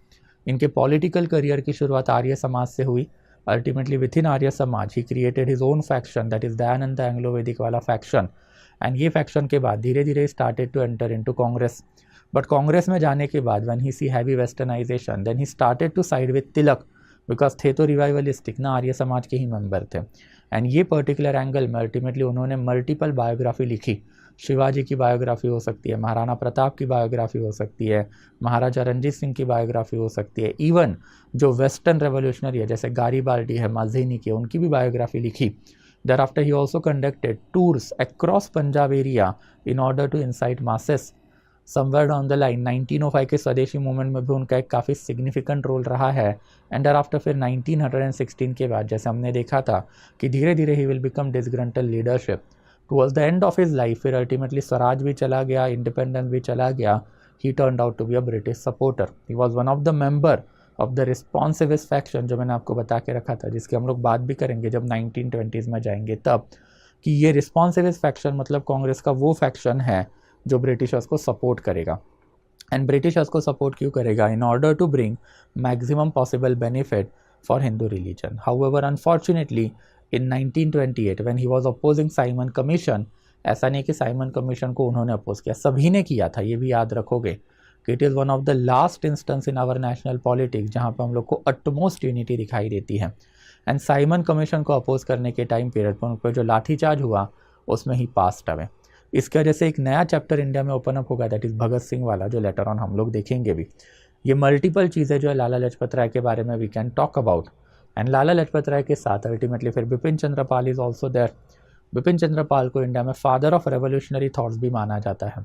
Speaker 1: इनके पॉलिटिकल करियर की शुरुआत आर्य समाज से हुई। Ultimately with in Arya Samaj he created his own faction that is Dayanand Anglo Vedic वाला फैक्शन। एंड ये फैक्शन के बाद धीरे धीरे started to enter into Congress. But Congress में जाने के बाद when he see heavy westernisation then he started to side with Tilak, because थे तो रिवाइवलिस्टिक ना, आर्य समाज के ही मेंबर थे। एंड ये पर्टिकुलर एंगल में अल्टीमेटली उन्होंने मल्टीपल बायोग्राफी लिखी। शिवाजी की बायोग्राफी हो सकती है, महाराणा प्रताप की बायोग्राफी हो सकती है, महाराजा रंजीत सिंह की बायोग्राफी हो सकती है, इवन जो वेस्टर्न रेवोल्यूशनरी है जैसे गारिबाल्डी है, माज़ीनी की, उनकी भी बायोग्राफी लिखी। Thereafter he also conducted tours across Punjab area in order to incite masses. Somewhere down the line 1905 के स्वदेशी मूवमेंट में भी उनका एक काफ़ी सिग्निफिकेंट रोल रहा है। एंड thereafter फिर 1916 के बाद जैसे हमने देखा था कि धीरे धीरे he will become disgruntle leadership. Towards the end of his life फिर अल्टीमेटली स्वराज भी चला गया, इंडिपेंडेंस भी चला गया। He turned out to be a British supporter. He was one of the member of the responsivist faction जो मैंने आपको बता के रखा था, जिसकी हम लोग बात भी करेंगे जब 1920s में जाएंगे तब, कि ये रिस्पॉन्सिविस्ट फैक्शन मतलब कांग्रेस का वो फैक्शन है जो ब्रिटिशर्स को सपोर्ट करेगा। एंड ब्रिटिशर्स को सपोर्ट क्यों करेगा? In order to bring maximum possible benefit for Hindu religion. However unfortunately in 1928 when he was opposing Simon Commission, ऐसा नहीं कि साइमन कमीशन को उन्होंने अपोज किया, सभी ने किया था, ये भी याद रखोगे कि it is one of the last instance in our national politics जहाँ पे हम लोग को अटमोस्ट यूनिटी दिखाई देती है। एंड साइमन कमीशन को अपोज करने के टाइम पीरियड पर उन पर जो लाठीचार्ज हुआ उसमें ही पास्ट अवे। इसकी वजह से एक नया चैप्टर इंडिया में ओपन अप होगा, दैट इज़ भगत सिंह वाला, जो लेटर ऑन हम लोग देखेंगे भी। ये मल्टीपल चीज़ें जो है लाला लाजपत राय के बारे में we can talk about. And Lala Lajpat Rai के साथ अल्टीमेटली फिर Bipin Chandra Pal is also there. Bipin Chandra Pal को इंडिया में फादर ऑफ रेवोल्यूशनरी थॉट्स भी माना जाता है।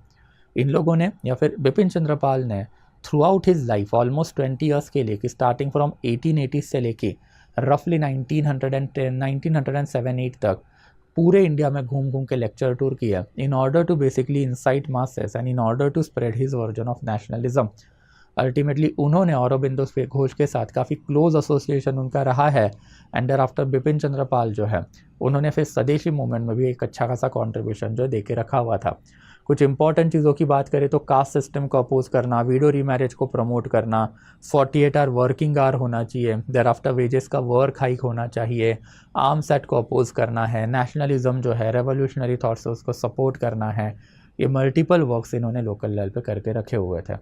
Speaker 1: इन लोगों ने या फिर बिपिन चंद्र पाल ने through out his life almost 20 years के लिए, कि स्टार्टिंग फ्रॉम 1880 से लेके रफली 1907-8 तक पूरे इंडिया में घूम घूम के लेक्चर टूर किया in order to basically incite masses and in order to spread his version of nationalism. Ultimately उन्होंने औरबिंदो घोष के साथ काफ़ी क्लोज एसोसिएशन उनका रहा है। And thereafter Bipin Chandra पाल जो है उन्होंने फिर स्वदेशी मूवमेंट में भी एक अच्छा खासा कॉन्ट्रीब्यूशन जो दे के रखा हुआ था। कुछ इंपॉर्टेंट चीज़ों की बात करें तो कास्ट सिस्टम को अपोज करना, वीडो रीमैरिज को प्रमोट करना, 48 आवर वर्किंग आवर होना चाहिए, देयर आफ्टर वेजेस का वर्क हाइक होना चाहिए, आर्म्स एक्ट को अपोज करना है, नेशनलिज्म जो है, रेवोल्यूशनरी थॉट्स उसको सपोर्ट करना है। ये मल्टीपल वर्क्स इन्होंने लोकल लेवल पे करके रखे हुए थे।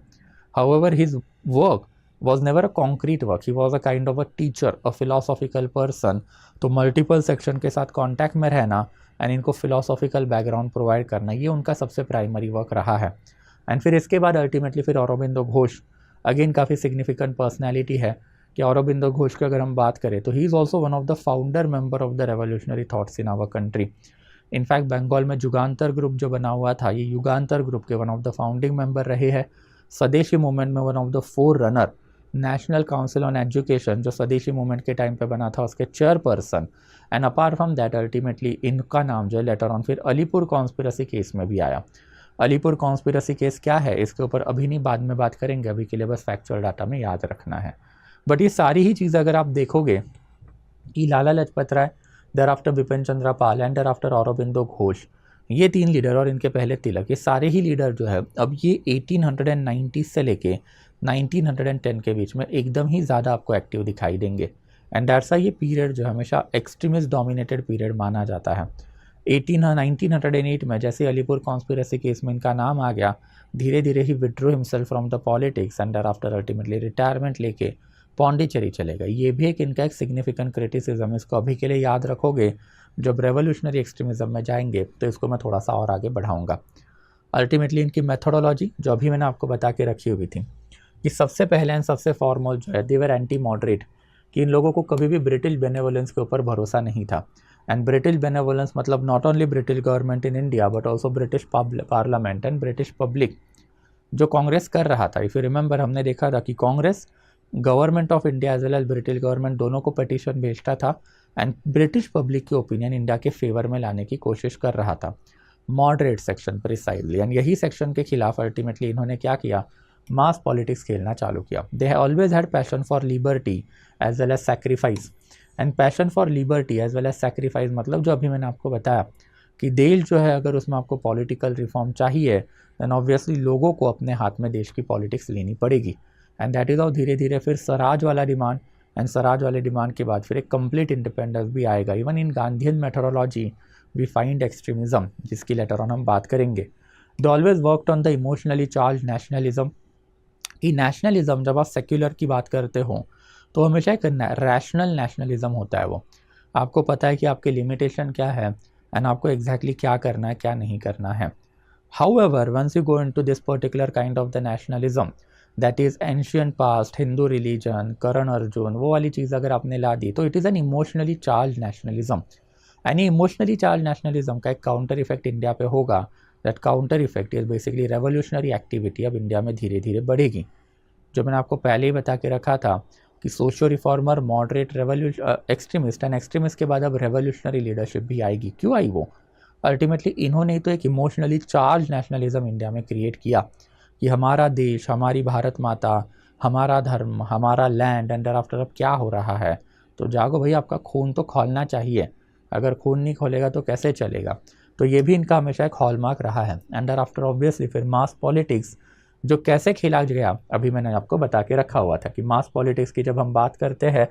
Speaker 1: However his work was never a concrete work. He was a kind of a teacher, a philosophical person. तो मल्टीपल सेक्शन के साथ कांटेक्ट में रहना एंड इनको फिलोसॉफिकल बैकग्राउंड प्रोवाइड करना, ये उनका सबसे प्राइमरी वर्क रहा है। एंड फिर इसके बाद अल्टीमेटली फिर औरोबिंदो घोष, अगेन काफ़ी सिग्निफिकेंट पर्सनैलिटी है कि औरोबिंदो घोष की अगर हम बात करें तो he is also one of the founder member of the revolutionary thoughts in our country. In fact Bengal में युगांतर ग्रुप जो बना हुआ था, ये युगांतर ग्रुप के one of the founding member रहे हैं। स्वदेशी मूवमेंट में one of the 4 runner, national council on education जो स्वदेशी मूवमेंट के टाइम पे बना था उसके chairperson. And apart from that ultimately इनका नाम जो है लेटर ऑन फिर अलीपुर कॉन्स्पिरसी केस में भी आया। अलीपुर कॉन्स्पिरसी केस क्या है इसके ऊपर अभी नहीं, बाद में बात करेंगे, अभी के लिए बस फैक्चुअल डाटा में याद रखना है। बट ये सारी ही चीज़ अगर आप देखोगे कि Lala Lajpat Rai, thereafter Bipin Chandra Pal and thereafter Aurobindo Ghosh, ये 3 लीडर और इनके पहले तिलक, ये सारे ही लीडर जो है अब ये 1890 से लेके 1910 के बीच में एकदम ही ज़्यादा आपको एक्टिव दिखाई देंगे। एंड दैट्स ये पीरियड जो हमेशा एक्सट्रीमिस्ट डोमिनेटेड पीरियड माना जाता है। 1908 में जैसे अलीपुर कॉन्स्पिरेसी केस में इनका नाम आ गया, धीरे धीरे ही withdrew himself from the politics and after ultimately retirement लेके पौंडीचेरी चले गए। ये भी एक इनका एक सिग्निफिकेंट क्रिटिसिज्म, इसको अभी के लिए याद रखोगे, जब रेवोल्यूशनरी एक्सट्रीमिज्म में जाएंगे तो इसको मैं थोड़ा सा और आगे बढ़ाऊंगा। अल्टीमेटली इनकी मेथोडोलॉजी जो अभी मैंने आपको बता के रखी हुई थी कि सबसे पहले एंड सबसे फॉर्मल जो है दे वर एंटी मॉडरेट, कि इन लोगों को कभी भी ब्रिटिश बेनेवोलेंस के ऊपर भरोसा नहीं था। एंड ब्रिटिश बेनेवोलेंस मतलब not only British government in India but also British parliament and British public. जो कांग्रेस कर रहा था, इफ़ यू रिमेंबर, हमने देखा था कि Congress government of India as well as British government दोनों को पिटीशन भेजता था एंड ब्रिटिश पब्लिक की ओपिनियन इंडिया के फेवर में लाने की कोशिश कर रहा था। मॉडरेट सेक्शन प्रिसाइडली, एंड यही सेक्शन के खिलाफ अल्टीमेटली इन्होंने क्या किया, मास पॉलिटिक्स खेलना चालू किया। They have always had passion for liberty as well as sacrifice, and passion for liberty as well as sacrifice मतलब जो अभी मैंने आपको बताया कि देश जो है अगर उसमें आपको पॉलिटिकल रिफॉर्म चाहिए देन ऑब्वियसली लोगों को अपने हाथ में देश की पॉलिटिक्स लेनी पड़ेगी। एंड दैट इज़ हाउ धीरे धीरे फिर स्वराज वाला डिमांड, एंड स्वराज वाले डिमांड के बाद फिर एक कंप्लीट इंडिपेंडेंस भी आएगा। Even in Gandhian methodology we find extremism, जिसकी लेटर ऑन हम बात करेंगे। They always worked on the emotionally charge nationalism, कि नेशनलिज्म जब आप सेक्युलर की बात करते हो तो हमेशा एक रैशनल नेशनलिज्म होता है। वो आपको पता है कि आपके लिमिटेशन क्या है एंड आपको एग्जैक्टली क्या करना है क्या नहीं करना है। However once you go into this particular kind of the nationalism that is ancient past, Hindu religion, Karan Arjun, वो वाली चीज़ अगर आपने ला दी तो it is an emotionally charge nationalism. यानी इमोशनली चार्ज नेशनलिज्म का एक काउंटर इफेक्ट इंडिया पे होगा। That counter effect is basically revolutionary activity अब इंडिया में धीरे धीरे बढ़ेगी। जो मैंने आपको पहले ही बता के रखा था कि socio reformer, moderate, extremist and extremist के बाद अब रेवोल्यूशनरी लीडरशिप भी आएगी। क्यों आई वो? अल्टीमेटली इन्होंने ही तो एक इमोशनली चार्ज नेशनलिज्म इंडिया में क्रिएट किया कि हमारा देश, हमारी भारत माता, हमारा धर्म, हमारा लैंड, एंड आफ्टर अब क्या हो रहा है। तो जागो भाई, आपका खून तो खोलना चाहिए, अगर खून नहीं खोलेगा तो कैसे चलेगा। तो ये भी इनका हमेशा एक हॉलमार्क रहा है। एंड आफ्टर ऑब्वियसली फिर मास पॉलिटिक्स जो कैसे खेला गया अभी मैंने आपको बता के रखा हुआ था कि मास पॉलिटिक्स की जब हम बात करते हैं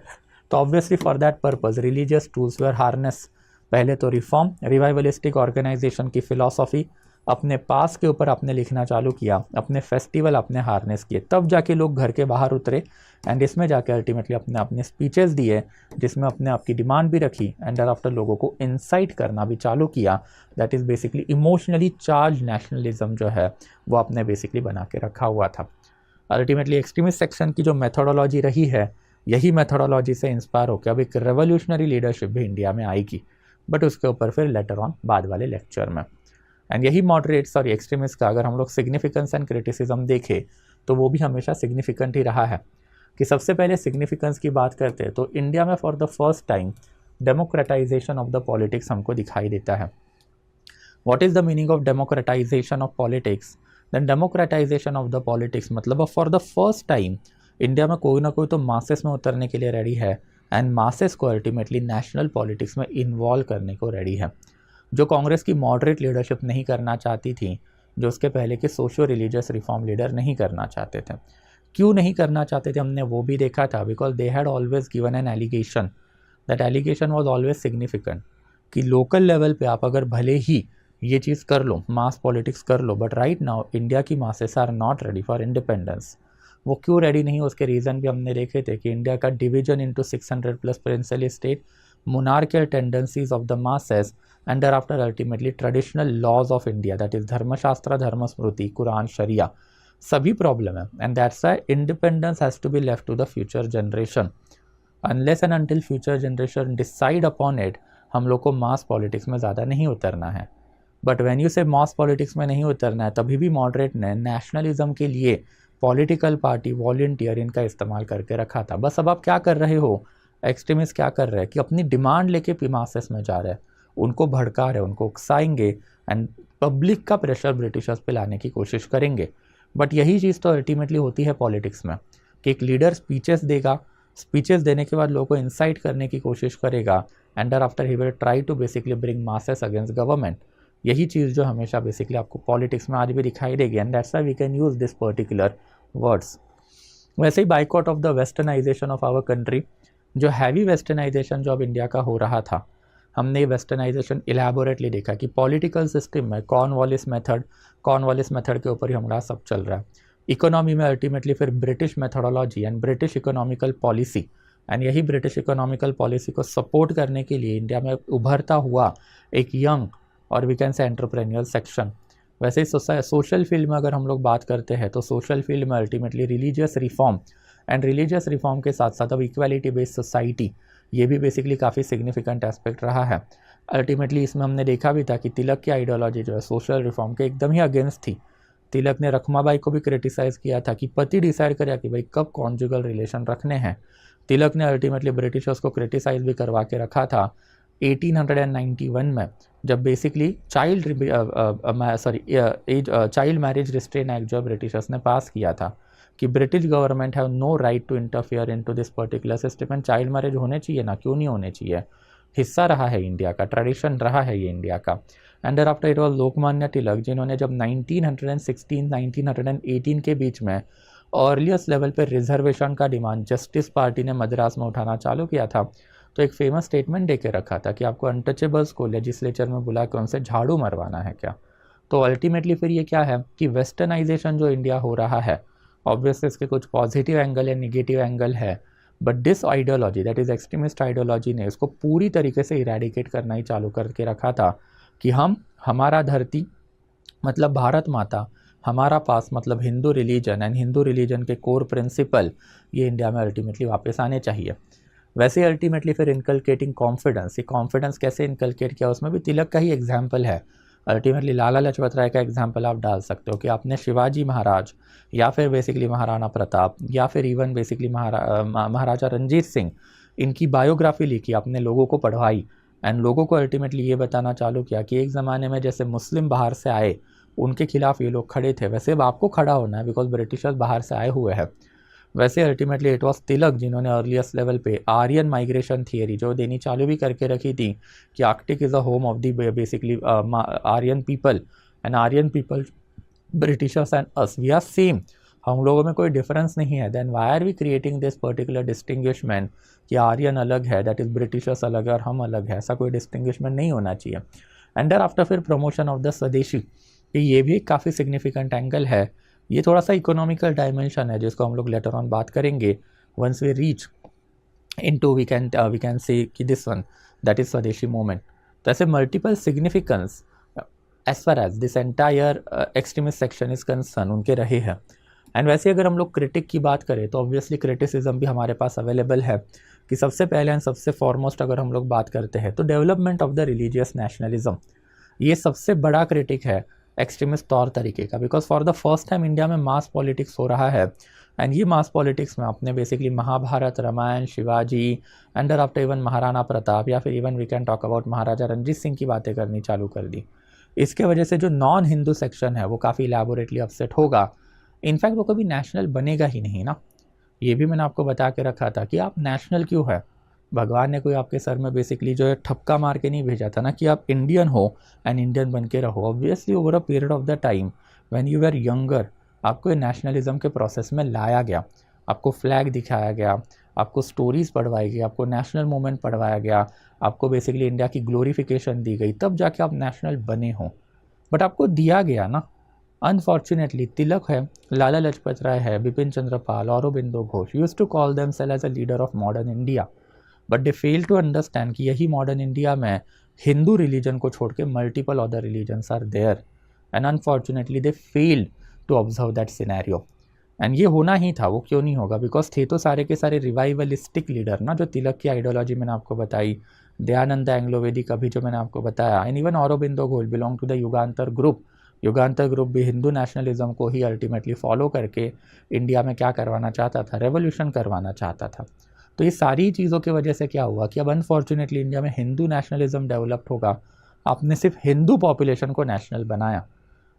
Speaker 1: तो obviously for that purpose religious tools were harness. पहले तो रिफॉर्म, रिवाइवलिस्टिक ऑर्गेनाइजेशन की फिलॉसफी, अपने पास के ऊपर आपने लिखना चालू किया, अपने फेस्टिवल आपने हार्नेस किए, तब जाके लोग घर के बाहर उतरे एंड इसमें जाके अल्टीमेटली अपने अपने स्पीचेस दिए जिसमें अपने आपकी डिमांड भी रखी एंड आफ्टर लोगों को इंसाइट करना भी चालू किया। That is basically emotionally charge nationalism जो है वो आपने बेसिकली बना के रखा हुआ था। अल्टीमेटली एक्सट्रीमिस्ट सेक्शन की जो मेथोडोलॉजी रही है, यही मेथोडोलॉजी से इंस्पायर होकर अब एक रेवोल्यूशनरी लीडरशिप भी इंडिया में आएगी, बट उसके ऊपर फिर लेटर ऑन बाद वाले लेक्चर में। एंड यही मॉडरेट और एक्सट्रीमिस्ट का अगर हम लोग सिग्निफिकेंस एंड क्रिटिसिज्म देखें तो वो भी हमेशा सिग्निफिकेंट ही रहा है। कि सबसे पहले सिग्निफिकेंस की बात करते हैं तो इंडिया में for the first time democratization of the politics हमको दिखाई देता है। What is the meaning of democratization of politics? Then democratization of the politics मतलब for the first time India में कोई ना कोई तो मासेस में उतरने के लिए रेडी है एंड मासेस को अल्टीमेटली नेशनल पॉलिटिक्स में इन्वॉल्व करने को रेडी है। जो कांग्रेस की मॉडरेट लीडरशिप नहीं करना चाहती थी, जो उसके पहले के सोशो रिलीजियस रिफॉर्म लीडर नहीं करना चाहते थे। क्यों नहीं करना चाहते थे हमने वो भी देखा था, because they had always given an allegation, that allegation was always significant कि लोकल लेवल पे आप अगर भले ही ये चीज़ कर लो, मास पॉलिटिक्स कर लो, बट राइट नाउ इंडिया की masses are not ready for independence. वो क्यों रेडी नहीं, उसके रीज़न भी हमने देखे थे कि इंडिया का division into 600+ principal state, monarchical tendencies of the masses, and thereafter ultimately traditional laws of India, that is धर्मशास्त्र, धर्मस्मृति, कुरान, शरिया, सभी प्रॉब्लम है। And that's why independence has to be left to the future generation. Unless and until future generation decide upon it, हम लोग को मास पॉलिटिक्स में ज़्यादा नहीं उतरना है। बट व्हेन यू से मास पॉलिटिक्स में नहीं उतरना है, तभी भी मॉडरेट ने नेशनलिज्म के लिए पॉलिटिकल पार्टी, वॉलंटियर इनका इस्तेमाल करके रखा था। बस अब आप क्या कर रहे हो, एक्सट्रीमिस्ट क्या कर रहे हैं कि अपनी डिमांड लेके मासेस में जा रहे हैं, उनको भड़का रहे हैं, उनको उकसाएंगे एंड पब्लिक का प्रेशर ब्रिटिशर्स पे लाने की कोशिश करेंगे। बट यही चीज़ तो अल्टीमेटली होती है पॉलिटिक्स में कि एक लीडर स्पीचेस देगा, स्पीचेस देने के बाद लोगों को इंसाइट करने की कोशिश करेगा and after he will try to basically bring masses against government. यही चीज़ जो हमेशा बेसिकली आपको पॉलिटिक्स में आज भी दिखाई देगी and that's why we can use this particular words. वैसे ही boycott of the westernization of our country, जो हैवी वेस्टर्नाइजेशन जो अब इंडिया का हो रहा था, हमने वेस्टर्नाइजेशन इलेबोरेटली देखा कि पॉलिटिकल सिस्टम में कॉर्नवालिस मेथड के ऊपर ही हमारा सब चल रहा है। इकोनॉमी में अल्टीमेटली फिर British methodology and British economical policy, and यही ब्रिटिश इकोनॉमिकल पॉलिसी को सपोर्ट करने के लिए इंडिया में उभरता हुआ एक यंग और we can say entrepreneur section. वैसे ही सोशल फील्ड में अगर हम लोग बात करते हैं तो सोशल फील्ड में ultimately religious reform and religious reform के साथ साथ अब इक्वालिटी बेस्ड सोसाइटी, ये भी बेसिकली काफ़ी सिग्निफिकेंट एस्पेक्ट रहा है। अल्टीमेटली इसमें हमने देखा भी था कि तिलक की आइडियोलॉजी जो है सोशल रिफॉर्म के एकदम ही अगेंस्ट थी। तिलक ने रखमाबाई को भी क्रिटिसाइज़ किया था कि पति डिसाइड करे कि भाई कब कॉन्जुगल रिलेशन रखने हैं। तिलक ने अल्टीमेटली ब्रिटिशर्स को क्रिटिसाइज भी करवा के रखा था 1891 में, जब basically child marriage restrain act जो ब्रिटिशर्स ने पास किया था कि British government have no right to interfere into this particular system and child marriage होने चाहिए ना, क्यों नहीं होने चाहिए, हिस्सा रहा है इंडिया का, ट्रेडिशन रहा है ये इंडिया का। And thereafter it was Lokmanya Tilak जिन्होंने जब 1916-1918 के बीच में अर्लीस्ट लेवल पे रिजर्वेशन का डिमांड जस्टिस पार्टी ने मद्रास में उठाना चालू किया था, तो एक फेमस स्टेटमेंट दे के रखा था कि आपको अनटचेबल्स को लेजिस्लेचर में बुला के उनसे झाड़ू मरवाना है क्या। तो अल्टीमेटली फिर ये क्या है कि वेस्टर्नाइजेशन जो इंडिया हो रहा है, ऑब्वियसली इसके कुछ पॉजिटिव एंगल या निगेटिव एंगल है, but this ideology that is extremist ideology ने इसको पूरी तरीके से इरेडिकेट करना ही चालू करके रखा था कि हमारा धरती मतलब भारत माता, हमारा पास मतलब Hindu religion and Hindu religion के कोर प्रिंसिपल ये इंडिया में अल्टीमेटली वापस आने चाहिए। वैसे अल्टीमेटली फिर इनकलकेटिंग कॉन्फिडेंस, ये कॉन्फिडेंस कैसे इनकलकेट किया उसमें भी तिलक का ही एग्जाम्पल है। अल्टीमेटली लाला लाजपत राय का एग्जाम्पल आप डाल सकते हो कि आपने शिवाजी महाराज या फिर बेसिकली महाराणा प्रताप या फिर इवन बेसिकली महाराजा रंजीत सिंह, इनकी बायोग्राफी लिखी, आपने लोगों को पढ़वाई एंड लोगों को अल्टीमेटली ये बताना चालू किया कि एक ज़माने में जैसे मुस्लिम बाहर से आए उनके खिलाफ ये लोग खड़े थे, वैसे अब आपको खड़ा होना है बिकॉज ब्रिटिशर्स बाहर से आए हुए हैं। वैसे अल्टीमेटली इट वॉज तिलक जिन्होंने अर्लीस्ट लेवल पे आर्यन माइग्रेशन थियरी जो देनी चालू भी करके रखी थी कि Arctic is a home of the basically Aryan people and Aryan people Britishers and us we are same, हम लोगों में कोई डिफरेंस नहीं है, then why are we creating this particular distinguishment कि आर्यन अलग है दैट इज़ ब्रिटिशर्स अलग है और हम अलग है, ऐसा कोई डिस्टिंग्विशमेंट नहीं होना चाहिए। एंड देयर आफ्टर फिर प्रमोशन ऑफ द स्वदेशी, ये भी एक काफ़ी सिग्निफिकेंट एंगल है, ये थोड़ा सा इकोनॉमिकल डायमेंशन है जिसको हम लोग लेटर ऑन बात करेंगे once we reach into we can say कि this one that is Swadeshi movement. तो ऐसे multiple significance as far as this entire extremist section is concern उनके रहे हैं। एंड वैसे अगर हम लोग क्रिटिक की बात करें तो ऑब्वियसली क्रिटिसिज्म भी हमारे पास अवेलेबल है कि सबसे पहले एंड सबसे फॉरमोस्ट अगर हम लोग बात करते हैं तो development of the religious nationalism, ये सबसे बड़ा क्रिटिक है एक्सट्रीमिस्ट तौर तरीके का, because for the first time India में मास पॉलिटिक्स हो रहा है एंड ये मास पॉलिटिक्स में आपने basically Mahabharata, Ramayana, Shivaji and after even Maharana Pratap या फिर even we can talk about Maharaja Ranjit Singh की बातें करनी चालू कर दी। इसके वजह से जो नॉन हिंदू सेक्शन है वो काफ़ी इलेबोरेटली अपसेट होगा, इनफैक्ट वो कभी नेशनल बनेगा ही नहीं ना। ये भी मैंने आपको बता के रखा था कि आप नेशनल क्यों है, भगवान ने कोई आपके सर में बेसिकली जो है ठपका मार के नहीं भेजा था ना कि आप इंडियन हो एंड इंडियन बन के रहो। Obviously over a period of the time when you are younger आपको नेशनलिज्म के प्रोसेस में लाया गया, आपको फ्लैग दिखाया गया, आपको स्टोरीज़ पढ़वाई गई, आपको नेशनल मूवमेंट पढ़वाया गया, आपको बेसिकली इंडिया की ग्लोरिफिकेशन दी गई, तब जाके आप नेशनल बने हो, बट आपको दिया गया ना। अनफॉर्चुनेटली तिलक है, लाला लाजपत राय है, Bipin Chandra Pal, Aurobindo Ghosh used to call themselves as a leader of modern India, but they fail to understand कि यही मॉडर्न इंडिया में हिंदू रिलीजन को छोड़ के multiple other religions are there and unfortunately they failed to observe that scenario. And ये होना ही था, वो क्यों नहीं होगा, बिकॉज थे तो सारे के सारे रिवाइवलिस्टिक लीडर ना, जो तिलक की आइडियोलॉजी मैंने आपको बताई, दयानंद एंग्लो वैदिक अभी जो मैंने आपको बताया, and even Aurobindo Ghosh belong to the Jugantar group. Jugantar group भी हिंदू नेशनलिज्म को ही अल्टीमेटली फॉलो करके इंडिया में क्या करवाना चाहता था, रेवोल्यूशन करवाना चाहता था। तो ये सारी चीज़ों की वजह से क्या हुआ कि अब अनफॉर्चुनेटली इंडिया में हिंदू नेशनलिज्म डेवलप्ड होगा, आपने सिर्फ हिंदू पॉपुलेशन को नेशनल बनाया।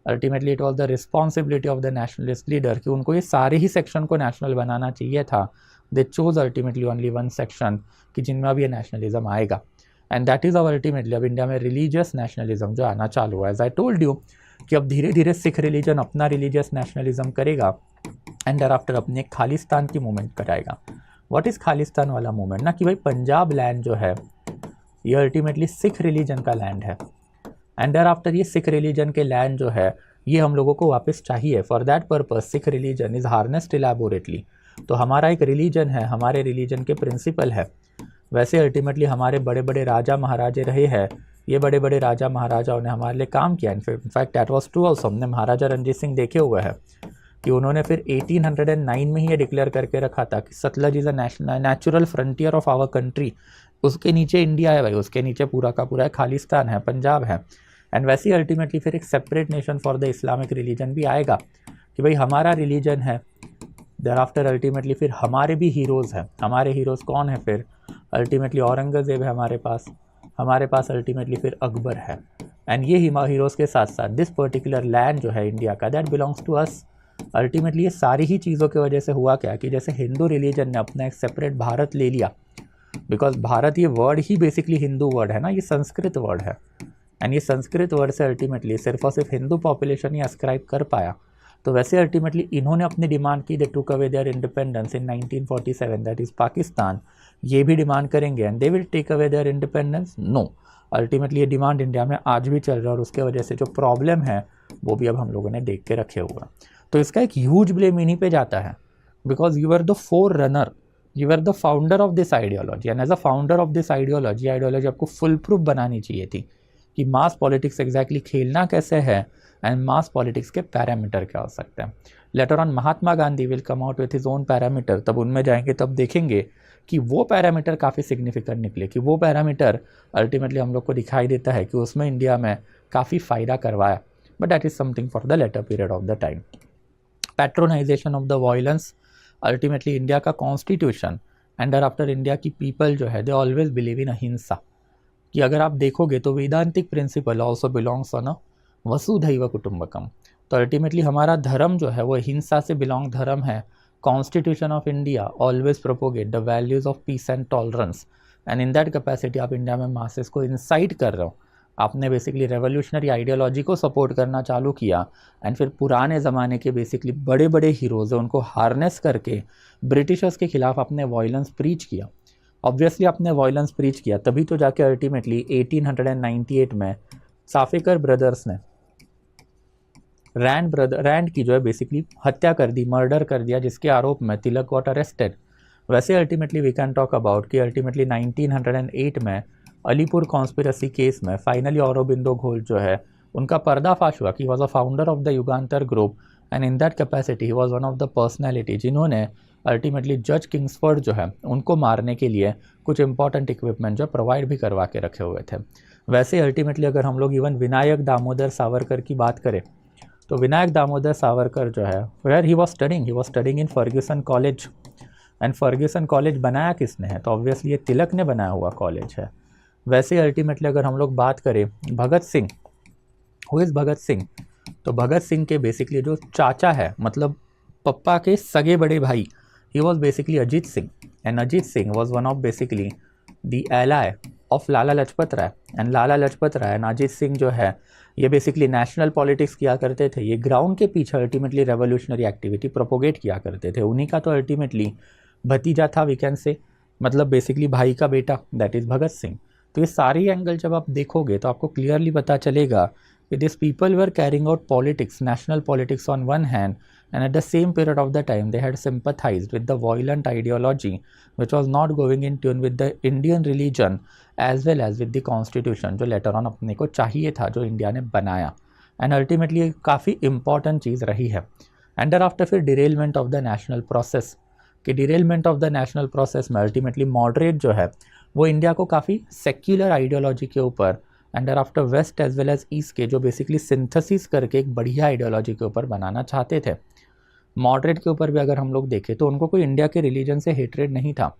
Speaker 1: Ultimately it was the responsibility of the nationalist leader कि उनको ये सारे ही सेक्शन को नेशनल बनाना चाहिए था। They chose ultimately only one section कि जिनमें अब ये नेशनलिज्म आएगा, एंड दैट इज़ अब अल्टीमेटली अब इंडिया में रिलीजियस नेशनलिज्म जो आना चालू हुआ। एज आई टोल्ड यू कि अब धीरे धीरे सिख रिलीजन अपना रिलीजियस नेशनलिज्म करेगा एंड देयर आफ्टर अपने खालिस्तान की मूवमेंट कराएगा। व्हाट इज़ खालिस्तान वाला मूवमेंट ना, कि भाई पंजाब लैंड जो है ये अल्टीमेटली सिख रिलीजन का लैंड है। एंड देयर आफ्टर ये सिख रिलीजन के लैंड जो है ये हम लोगों को वापस चाहिए। For that purpose Sikh religion is harnessed elaborately. तो हमारा एक रिलीजन है, हमारे रिलीजन के प्रिंसिपल है। वैसे अल्टीमेटली हमारे बड़े बड़े राजा महाराजे रहे हैं, ये बड़े बड़े राजा महाराजाओं ने हमारे लिए काम किया। In fact that was true also. हमने महाराजा रणजीत सिंह देखे हुए हैं कि उन्होंने फिर 1809 में ही ये डिक्लेयर करके रखा था कि Sutlej is a natural frontier of our country. उसके नीचे इंडिया है भाई, उसके नीचे पूरा का पूरा खालिस्तान है, पंजाब है। एंड वैसे ही अल्टीमेटली फिर एक separate nation for the Islamic religion भी आएगा कि भाई हमारा रिलीजन है। देयर आफ्टर अल्टीमेटली फिर हमारे भी हीरोज़ हैं। हमारे हीरोज़ कौन है? फिर अल्टीमेटली औरंगज़ेब है हमारे पास अल्टीमेटली फिर अकबर है। एंड ये हीरोज़ के साथ साथ दिस पर्टिकुलर लैंड जो है इंडिया का, that belongs to us. Ultimately ये सारी ही चीज़ों की वजह से हुआ क्या कि जैसे हिंदू रिलीजन ने अपना एक सेपरेट भारत ले लिया, बिकॉज भारत ये वर्ड ही बेसिकली हिंदू वर्ड है ना, ये संस्कृत वर्ड है। एंड ये संस्कृत वर्ड से अल्टीमेटली सिर्फ और सिर्फ हिंदू पॉपुलेशन ही अस्क्राइब कर पाया। तो वैसे अल्टीमेटली इन्होंने अपनी डिमांड की, they took away their independence in 1947, that is Pakistan. ये भी डिमांड करेंगे and they will take away their independence? No. Ultimately ये डिमांड इंडिया में आज भी चल रहा है और उसके वजह से जो प्रॉब्लम है वो भी अब हम लोगों ने देख के रखे हुए हैं। तो इसका एक ह्यूज ब्लेम इन्हीं पे जाता है, because you are the forerunner, you are the founder of this ideology. And as a founder of this ideology आपको फुल प्रूफ बनानी चाहिए थी कि मास पॉलिटिक्स एग्जैक्टली खेलना कैसे है एंड मास पॉलिटिक्स के पैरामीटर क्या हो सकते हैं। Later on Mahatma Gandhi will come out with his own parameter. तब उनमें जाएंगे तब देखेंगे कि वो पैरामीटर काफ़ी सिग्निफिकेंट निकले, कि वो पैरामीटर अल्टीमेटली हम लोग को दिखाई देता है कि उसमें इंडिया में काफ़ी फ़ायदा करवाया। But that is something for the latter period of the time. Patronization of the violence, ultimately India का कॉन्स्टिट्यूशन एंड आफ्टर इंडिया की पीपल जो है दे ऑलवेज बिलीव इन अहिंसा। कि अगर आप देखोगे तो वेदांतिक प्रिंसिपल ऑल्सो बिलोंग्स ऑन वसुधैव कुटुंबकम। तो अल्टीमेटली हमारा धर्म जो है वो अहिंसा से बिलोंग धर्म है। Constitution of India always propagate the values of peace and tolerance. And in that capacity आप इंडिया में मासेस को इंसाइट कर रहे हो। आपने बेसिकली रेवोल्यूशनरी आइडियोलॉजी को सपोर्ट करना चालू किया एंड फिर पुराने ज़माने के बेसिकली बड़े बड़े हीरोज़ हैं उनको हार्नेस करके ब्रिटिशर्स के खिलाफ आपने वायलेंस प्रीच किया। ऑब्वियसली आपने वायलेंस प्रीच किया तभी तो जाके अल्टीमेटली 1898 में साफेकर ब्रदर्स ने रैंड की जो है बेसिकली हत्या कर दी, मर्डर कर दिया, जिसके आरोप में तिलक गॉट अरेस्टेड। वैसे ultimately we can talk about कि अल्टीमेटली 1908 में अलीपुर कॉन्स्पिरसी केस में फाइनली औरोबिंदो घोष जो है उनका पर्दाफाश हुआ कि was a founder of the Jugantar group and in that capacity he was one of the personality जिन्होंने अल्टीमेटली जज किंग्सफोर्ड जो है उनको मारने के लिए कुछ इंपॉर्टेंट इक्विपमेंट जो प्रोवाइड भी करवा के रखे हुए थे। वैसे अल्टीमेटली अगर हम लोग इवन विनायक दामोदर सावरकर की बात करें तो विनायक दामोदर सावरकर जो है where he was studying in Fergusson college. And Fergusson college बनाया किसने है? तो ऑब्वियसली ये तिलक ने बनाया हुआ कॉलेज है। वैसे अल्टीमेटली अगर हम लोग बात करें भगत सिंह, हु इज़ भगत सिंह? तो भगत सिंह के बेसिकली जो चाचा है, मतलब पप्पा के सगे बड़े भाई, he was basically Ajit Singh. And Ajit Singh was one of basically the ally of Lala Lajpat Rai. And Lala Lajpat Rai and Ajit Singh जो है ये बेसिकली नेशनल पॉलिटिक्स किया करते थे। ये ग्राउंड के पीछे अल्टीमेटली रेवोल्यूशनरी एक्टिविटी प्रोपोगेट किया करते थे। उन्हीं का तो अल्टीमेटली भतीजा था, वी कैन से, मतलब बेसिकली भाई का बेटा, दैट इज़ भगत सिंह। तो ये सारी एंगल जब आप देखोगे तो आपको क्लियरली पता चलेगा कि this people were carrying out politics, national politics on one hand, and at the same period of the time they had sympathized with the violent ideology which was not going in tune with the Indian religion as well as with the constitution जो later on अपने को चाहिए था, जो इंडिया ने बनाया। एंड अल्टीमेटली ये काफ़ी इंपॉर्टेंट चीज़ रही है। एंड देयर आफ्टर फिर derailment of the national process, कि derailment of the national process में अल्टीमेटली मॉडरेट जो है वो इंडिया को काफ़ी सेक्युलर आइडियोलॉजी के ऊपर and after west as well as east के जो बेसिकली सिंथेसिस करके एक बढ़िया आइडियोलॉजी के ऊपर बनाना चाहते थे। मॉडरेट के ऊपर भी अगर हम लोग देखें तो उनको कोई इंडिया के रिलीजन से हेट्रेड नहीं था।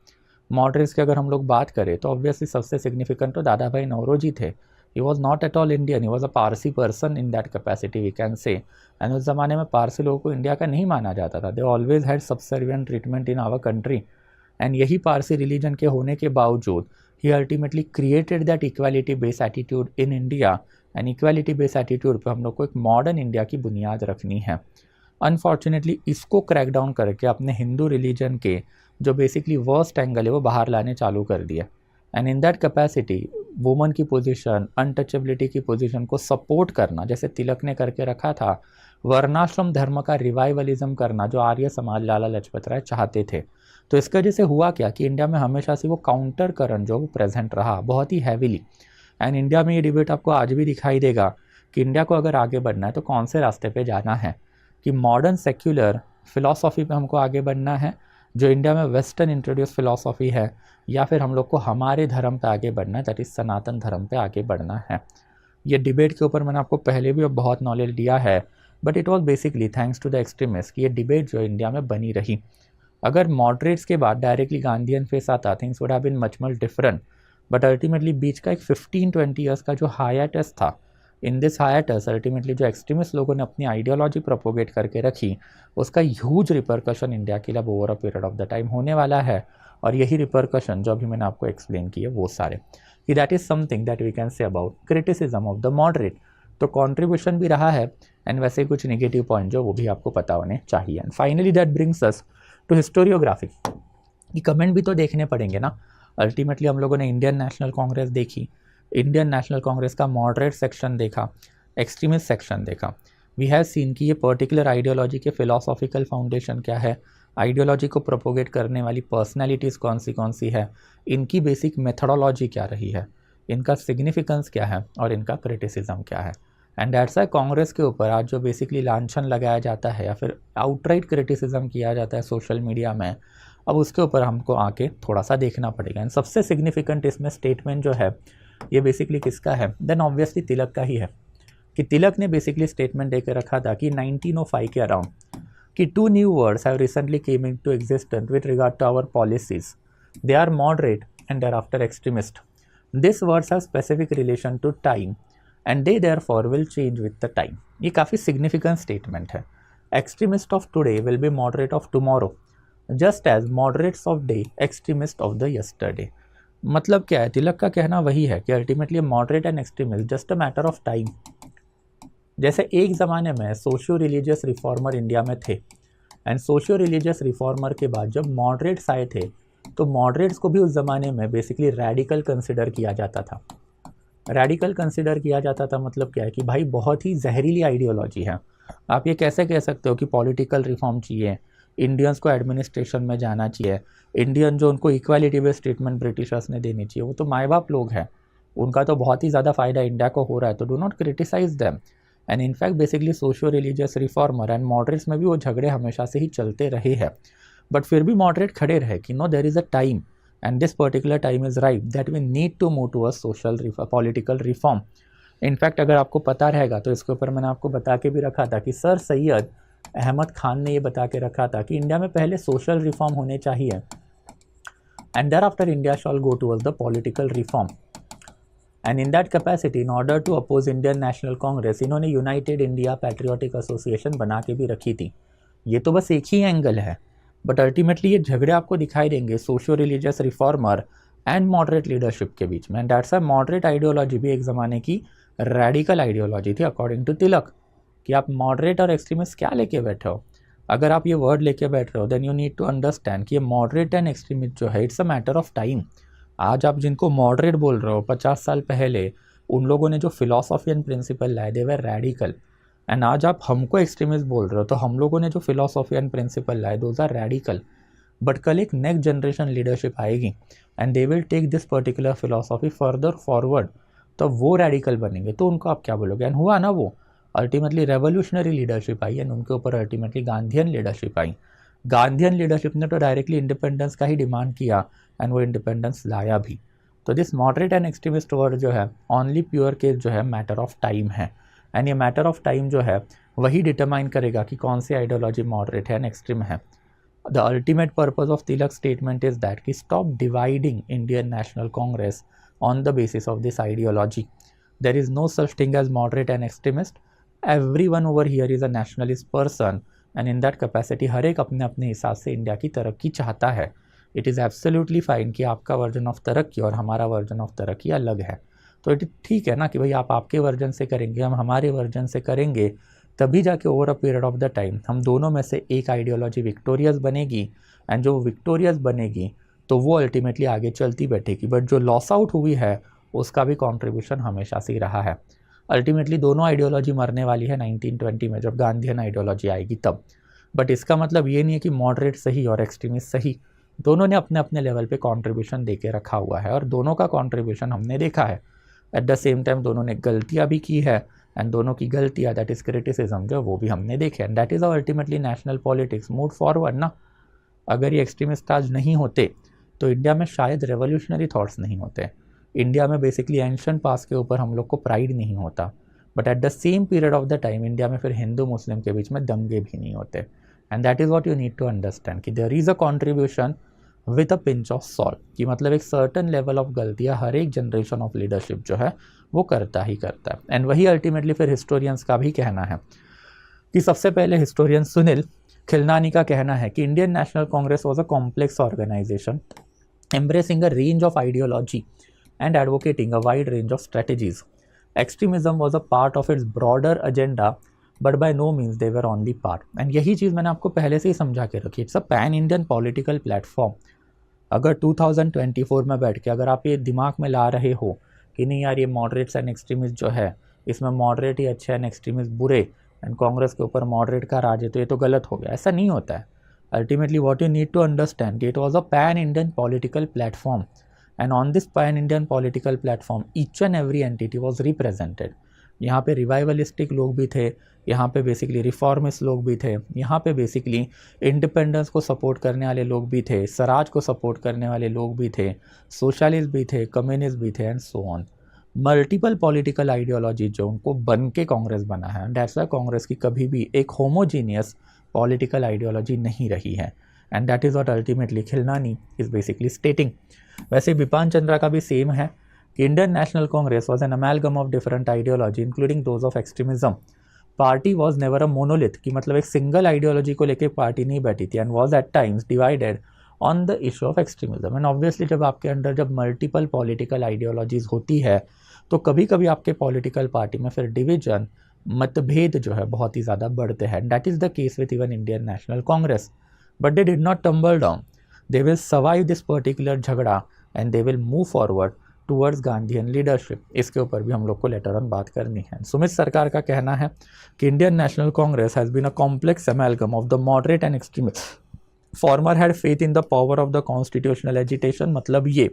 Speaker 1: मॉडरेट्स की अगर हम लोग बात करें तो ऑब्वियसली सबसे सिग्निफिकेंट तो दादा भाई नौरोजी थे। He was not at all Indian, he was a Parsi person in that capacity we can say. And उस ज़माने में पारसी लोगों को इंडिया का नहीं माना जाता था। They always had subservient treatment in our country. And यही पारसी रिलीजन के होने के बावजूद he ultimately created that equality based attitude in India, and equality based attitude पे हम लोग को एक मॉडर्न इंडिया की बुनियाद रखनी है। अनफॉर्चुनेटली इसको क्रैक डाउन करके अपने हिंदू रिलीजन के जो बेसिकली वर्स्ट एंगल है वो बाहर लाने चालू कर दिए। And in that capacity woman की पोजीशन, अनटचेबिलिटी की पोजीशन को सपोर्ट करना, जैसे तिलक ने करके रखा था, वर्णाश्रम धर्म का रिवाइवलिज्म करना जो आर्य समाज लाला लाजपत राय चाहते थे। तो इसकी वजह से हुआ क्या कि इंडिया में हमेशा से वो काउंटर करंट जो प्रेजेंट रहा बहुत ही हैविली। एंड इंडिया में ये डिबेट आपको आज भी दिखाई देगा कि इंडिया को अगर आगे बढ़ना है तो कौन से रास्ते पे जाना है, कि मॉडर्न सेक्युलर फिलॉसफी पे हमको आगे बढ़ना है जो इंडिया में वेस्टर्न इंट्रोड्यूस फिलॉसफी है, या फिर हम लोग को हमारे धर्म पे आगे बढ़ना है, दैट इज सनातन धर्म पे आगे बढ़ना है। ये डिबेट के ऊपर मैंने आपको पहले भी बहुत नॉलेज दिया है, but it was basically thanks to the extremist कि ये डिबेट जो इंडिया में बनी रही। अगर मॉडरेट्स के बाद डायरेक्टली गांधीयन फेस आता, things would have been much different, but ultimately बीच का एक 15-20 ईयर्स का जो हायाटस था, इन दिस हायाटस अल्टीमेटली जो एक्सट्रीमिस्ट लोगों ने अपनी आइडियोलॉजी प्रोपोगेट करके रखी, उसका ह्यूज रिपरकशन इंडिया के लिए over a period of the time होने वाला है। और यही रिपरकशन जो अभी मैंने आपको एक्सप्लेन किए वो सारे, कि that is something that we can say about criticism of the moderate. तो कॉन्ट्रीब्यूशन भी रहा है एंड वैसे कुछ नेगेटिव पॉइंट जो वो भी आपको पता होने चाहिए। And finally that brings us to historiography, कि कमेंट भी तो देखने पड़ेंगे ना। अल्टीमेटली हम लोगों ने इंडियन नेशनल कांग्रेस देखी, इंडियन नेशनल कांग्रेस का मॉडरेट सेक्शन देखा, एक्सट्रीमिस्ट सेक्शन देखा। वी हैव सीन कि ये पर्टिकुलर आइडियोलॉजी के फिलोसॉफिकल फाउंडेशन क्या है, आइडियोलॉजी को प्रोपोगेट करने वाली पर्सनैलिटीज़ कौन सी है, इनकी बेसिक मेथडोलॉजी क्या रही है, इनका सिग्निफिकेंस क्या है और इनका क्रिटिसिज्म क्या है। एंड दैट्स वाई कांग्रेस के ऊपर आज जो बेसिकली लांछन लगाया जाता है या फिर आउटराइट क्रिटिसिज्म किया जाता है सोशल मीडिया में, अब उसके ऊपर हमको आके थोड़ा सा देखना पड़ेगा। एंड सबसे सिग्निफिकेंट इसमें स्टेटमेंट जो है ये बेसिकली किसका है, देन ऑब्वियसली तिलक का ही है। कि तिलक ने बेसिकली स्टेटमेंट देकर रखा था कि 1905 के अराउंड कि 2 new words have recently came into existence with regard to our policies, they are moderate and thereafter extremist. This words have specific relation to time and they therefore will change with the time. ये काफ़ी सिग्निफिकेंट स्टेटमेंट है। Extremist of today will be moderate of tomorrow, just as moderates of the extremist of the yesterday. मतलब क्या है, तिलक का कहना वही है कि ultimately moderate and extremist just a matter of time. जैसे एक ज़माने में सोशियो रिलीजियस रिफॉर्मर इंडिया में थे, एंड सोशियो रिलीजियस रिफॉर्मर के बाद जब मॉडरेट्स आए थे तो मॉडरेट्स को भी उस ज़माने में बेसिकली रैडिकल कंसिडर किया जाता था। रैडिकल कंसिडर किया जाता था मतलब क्या है कि भाई बहुत ही जहरीली आइडियोलॉजी है। आप ये कैसे कह सकते हो कि पॉलिटिकल रिफॉर्म चाहिए, इंडियंस को एडमिनिस्ट्रेशन में जाना चाहिए, इंडियन जो उनको इक्वालिटी बेस्ड ट्रीटमेंट ब्रिटिशर्स ने देनी चाहिए, वो तो माए बाप लोग हैं, उनका तो बहुत ही ज़्यादा फायदा इंडिया को हो रहा है, तो do not criticize them. And in fact basically socio religious reformer and moderates में भी वो झगड़े हमेशा से ही चलते रहे हैं, बट फिर भी मॉडरेट खड़े रहे कि no there is a time and this particular time is right that we need to move to a social political reform. In fact अगर आपको पता रहेगा तो इसके ऊपर मैंने आपको बता के भी रखा था कि सर सैयद अहमद खान ने ये बता के रखा था कि इंडिया में पहले सोशल रिफॉर्म होने चाहिए and thereafter India shall go towards the political reform. And in that capacity in order to oppose Indian National Congress इन्होंने यूनाइटेड इंडिया पैट्रियोटिक एसोसिएशन बना के भी रखी थी। ये तो बस एक ही एंगल है, बट अल्टीमेटली ये झगड़े आपको दिखाई देंगे socio religious reformer and moderate leadership के बीच में। And that's a moderate ideology भी एक ज़माने की रेडिकल आइडियोलॉजी थी अकॉर्डिंग टू तिलक, कि आप मॉडरेट और एक्सट्रीमिस्ट क्या लेके बैठे हो। अगर आप ये वर्ड लेके बैठ रहे हो then you need to understand कि ये मॉडरेट एंड एक्सट्रीमिस्ट जो है it's a matter of time. आज आप जिनको मॉडरेट बोल रहे हो 50 साल पहले उन लोगों ने जो फिलॉसफी एंड प्रिंसिपल लाए दे वर रेडिकल, एंड आज आप हमको एक्सट्रीमिस्ट बोल रहे हो तो हम लोगों ने जो फिलॉसफी एंड प्रिंसिपल लाए दोज आर रेडिकल। बट कल एक नेक्स्ट जनरेशन लीडरशिप आएगी and they will take this particular philosophy further forward, तो वो रेडिकल बनेंगे, तो उनको आप क्या बोलोगे। एंड हुआ ना, वो ultimately revolutionary leadership I and उनके ऊपर ultimately Gandhian leadership I. Gandhian leadership ने तो डायरेक्टली इंडिपेंडेंस का ही डिमांड किया एंड वो इंडिपेंडेंस लाया भी। तो this moderate and extremist word जो है ओनली प्योर केस जो है मैटर ऑफ टाइम है, एंड ये मैटर ऑफ टाइम जो है वही डिटरमाइन करेगा कि कौन सी आइडियोलॉजी मॉडरेट है एंड एक्सट्रीम है। The ultimate purpose of Tilak statement is that कि stop dividing Indian National Congress on the basis of this ideology. There is no such thing as moderate and extremist, everyone over here is a nationalist person and in that capacity हर एक अपने अपने हिसाब से इंडिया की तरक्की चाहता है। इट इज़ एब्सोल्युटली फाइन कि आपका वर्जन ऑफ तरक्की और हमारा वर्जन ऑफ तरक्की अलग है, तो इट ठीक है ना कि भाई आप आपके वर्जन से करेंगे, हम हमारे वर्जन से करेंगे, तभी जाके over a period of the time हम दोनों में से एक आइडियोलॉजी विक्टोरियस बनेगी, एंड जो विक्टोरियस बनेगी तो वो अल्टीमेटली आगे चलती बैठेगी, बट जो लॉस आउट हुई है उसका भी कंट्रीब्यूशन हमेशा से ही रहा है। अल्टीमेटली दोनों आइडियोलॉजी मरने वाली है 1920 में, जब गांधीयन आइडियोलॉजी आएगी तब। बट इसका मतलब ये नहीं है कि मॉडरेट सही और एक्सट्रीमिस्ट सही, दोनों ने अपने अपने लेवल पे कंट्रीब्यूशन दे के रखा हुआ है और दोनों का कंट्रीब्यूशन हमने देखा है। एट द सेम टाइम दोनों ने गलतियाँ भी की है, एंड दोनों की गलतियाँ, दैट इज़ क्रिटिसिज्म, जो वो भी हमने देखे, and that is ultimately national politics move forward ना। अगर ये एक्सट्रीमिस्ट आज नहीं होते तो इंडिया में शायद रेवोल्यूशनरी थॉट्स नहीं होते, इंडिया में बेसिकली एंशिएंट पास्ट के ऊपर हम लोग को प्राइड नहीं होता, but at the same period of the time India में फिर हिंदू मुस्लिम के बीच में दंगे भी नहीं होते। And that is what you need to understand कि there is a contribution with a pinch of salt, कि मतलब एक सर्टन लेवल ऑफ गलतियाँ हर एक जनरेशन ऑफ लीडरशिप जो है वो करता ही करता है। एंड वही अल्टीमेटली फिर हिस्टोरियंस का भी कहना है कि सबसे पहले हिस्टोरियन सुनील खिलनानी का कहना है कि Indian National Congress was a complex organization embracing a range of ideology and advocating a wide range of strategies. Extremism was a part of its broader agenda, but by no means they were only part. And यही चीज़ मैंने आपको पहले से ही समझा के रखी, it's a pan Indian political platform. अगर 2024 में बैठ के अगर आप ये दिमाग में ला रहे हो कि नहीं यार ये मॉडरेट्स एंड एक्सट्रीमिस्ट जो है इसमें मॉडरेट ही अच्छे एंड एक्सट्रीमिस्ट बुरे, एंड कांग्रेस के ऊपर मॉडरेट का राज है, तो ये तो गलत हो गया, ऐसा नहीं होता है। Ultimately, what you need to understand, it was a pan-Indian political platform, and on this pan-Indian political platform, each and every entity was represented. यहाँ पे रिवाइवलिस्टिक लोग भी थे, यहाँ पे बेसिकली रिफॉर्मिस्ट लोग भी थे, यहाँ पे बेसिकली इंडिपेंडेंस को सपोर्ट करने वाले लोग भी थे, स्वराज को सपोर्ट करने वाले लोग भी थे, सोशलिस्ट भी थे, कम्युनिस्ट भी थे, and so on. Multiple political ideology जो उनको बन के कांग्रेस बना है, एंड दैट्स व्हाई कांग्रेस की कभी भी एक होमोजीनियस पॉलिटिकल आइडियोलॉजी नहीं रही है, and that is what ultimately Khilnani is basically stating. वैसे बिपान चंद्रा का भी सेम है कि Indian National Congress was an amalgam of different ideology including those of extremism. Party was never a monolith, कि मतलब एक सिंगल आइडियोलॉजी को लेकर पार्टी नहीं बैठी थी, and was at times divided on the issue of extremism. And obviously जब आपके अंडर जब मल्टीपल पॉलिटिकल आइडियोलॉजीज होती है तो कभी कभी आपके पॉलिटिकल पार्टी में फिर डिवीजन, मतभेद जो है बहुत ही ज़्यादा बढ़ते हैं। That is the case with even Indian National Congress, but they did not tumble down, they will survive this particular झगड़ा and they will move forward towards Gandhian leadership. इसके ऊपर भी हम लोग को लेटर ऑन बात करनी है। सुमित सरकार का कहना है कि Indian National Congress has been a complex amalgam of the moderate and extremist, former had faith in the power of the constitutional agitation, मतलब ये,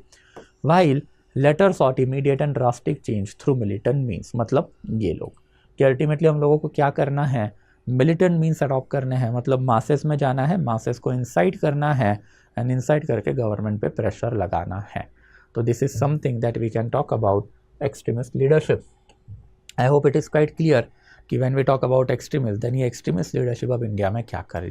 Speaker 1: while latter sought immediate and drastic change through militant means, मतलब ये लोग कि अल्टीमेटली हम लोगों को क्या करना है, मिलिटेंट मीन्स अडॉप्ट करने हैं, मतलब मासेस में जाना है, मासेस को इंसाइट करना है, एंड इंसाइट करके गवर्नमेंट पे प्रेशर लगाना है। तो this is something that we can talk about extremist leadership. I hope it is quite clear कि when we talk about extremist then ये एक्सट्रीमिस्ट लीडरशिप अब इंडिया में क्या कर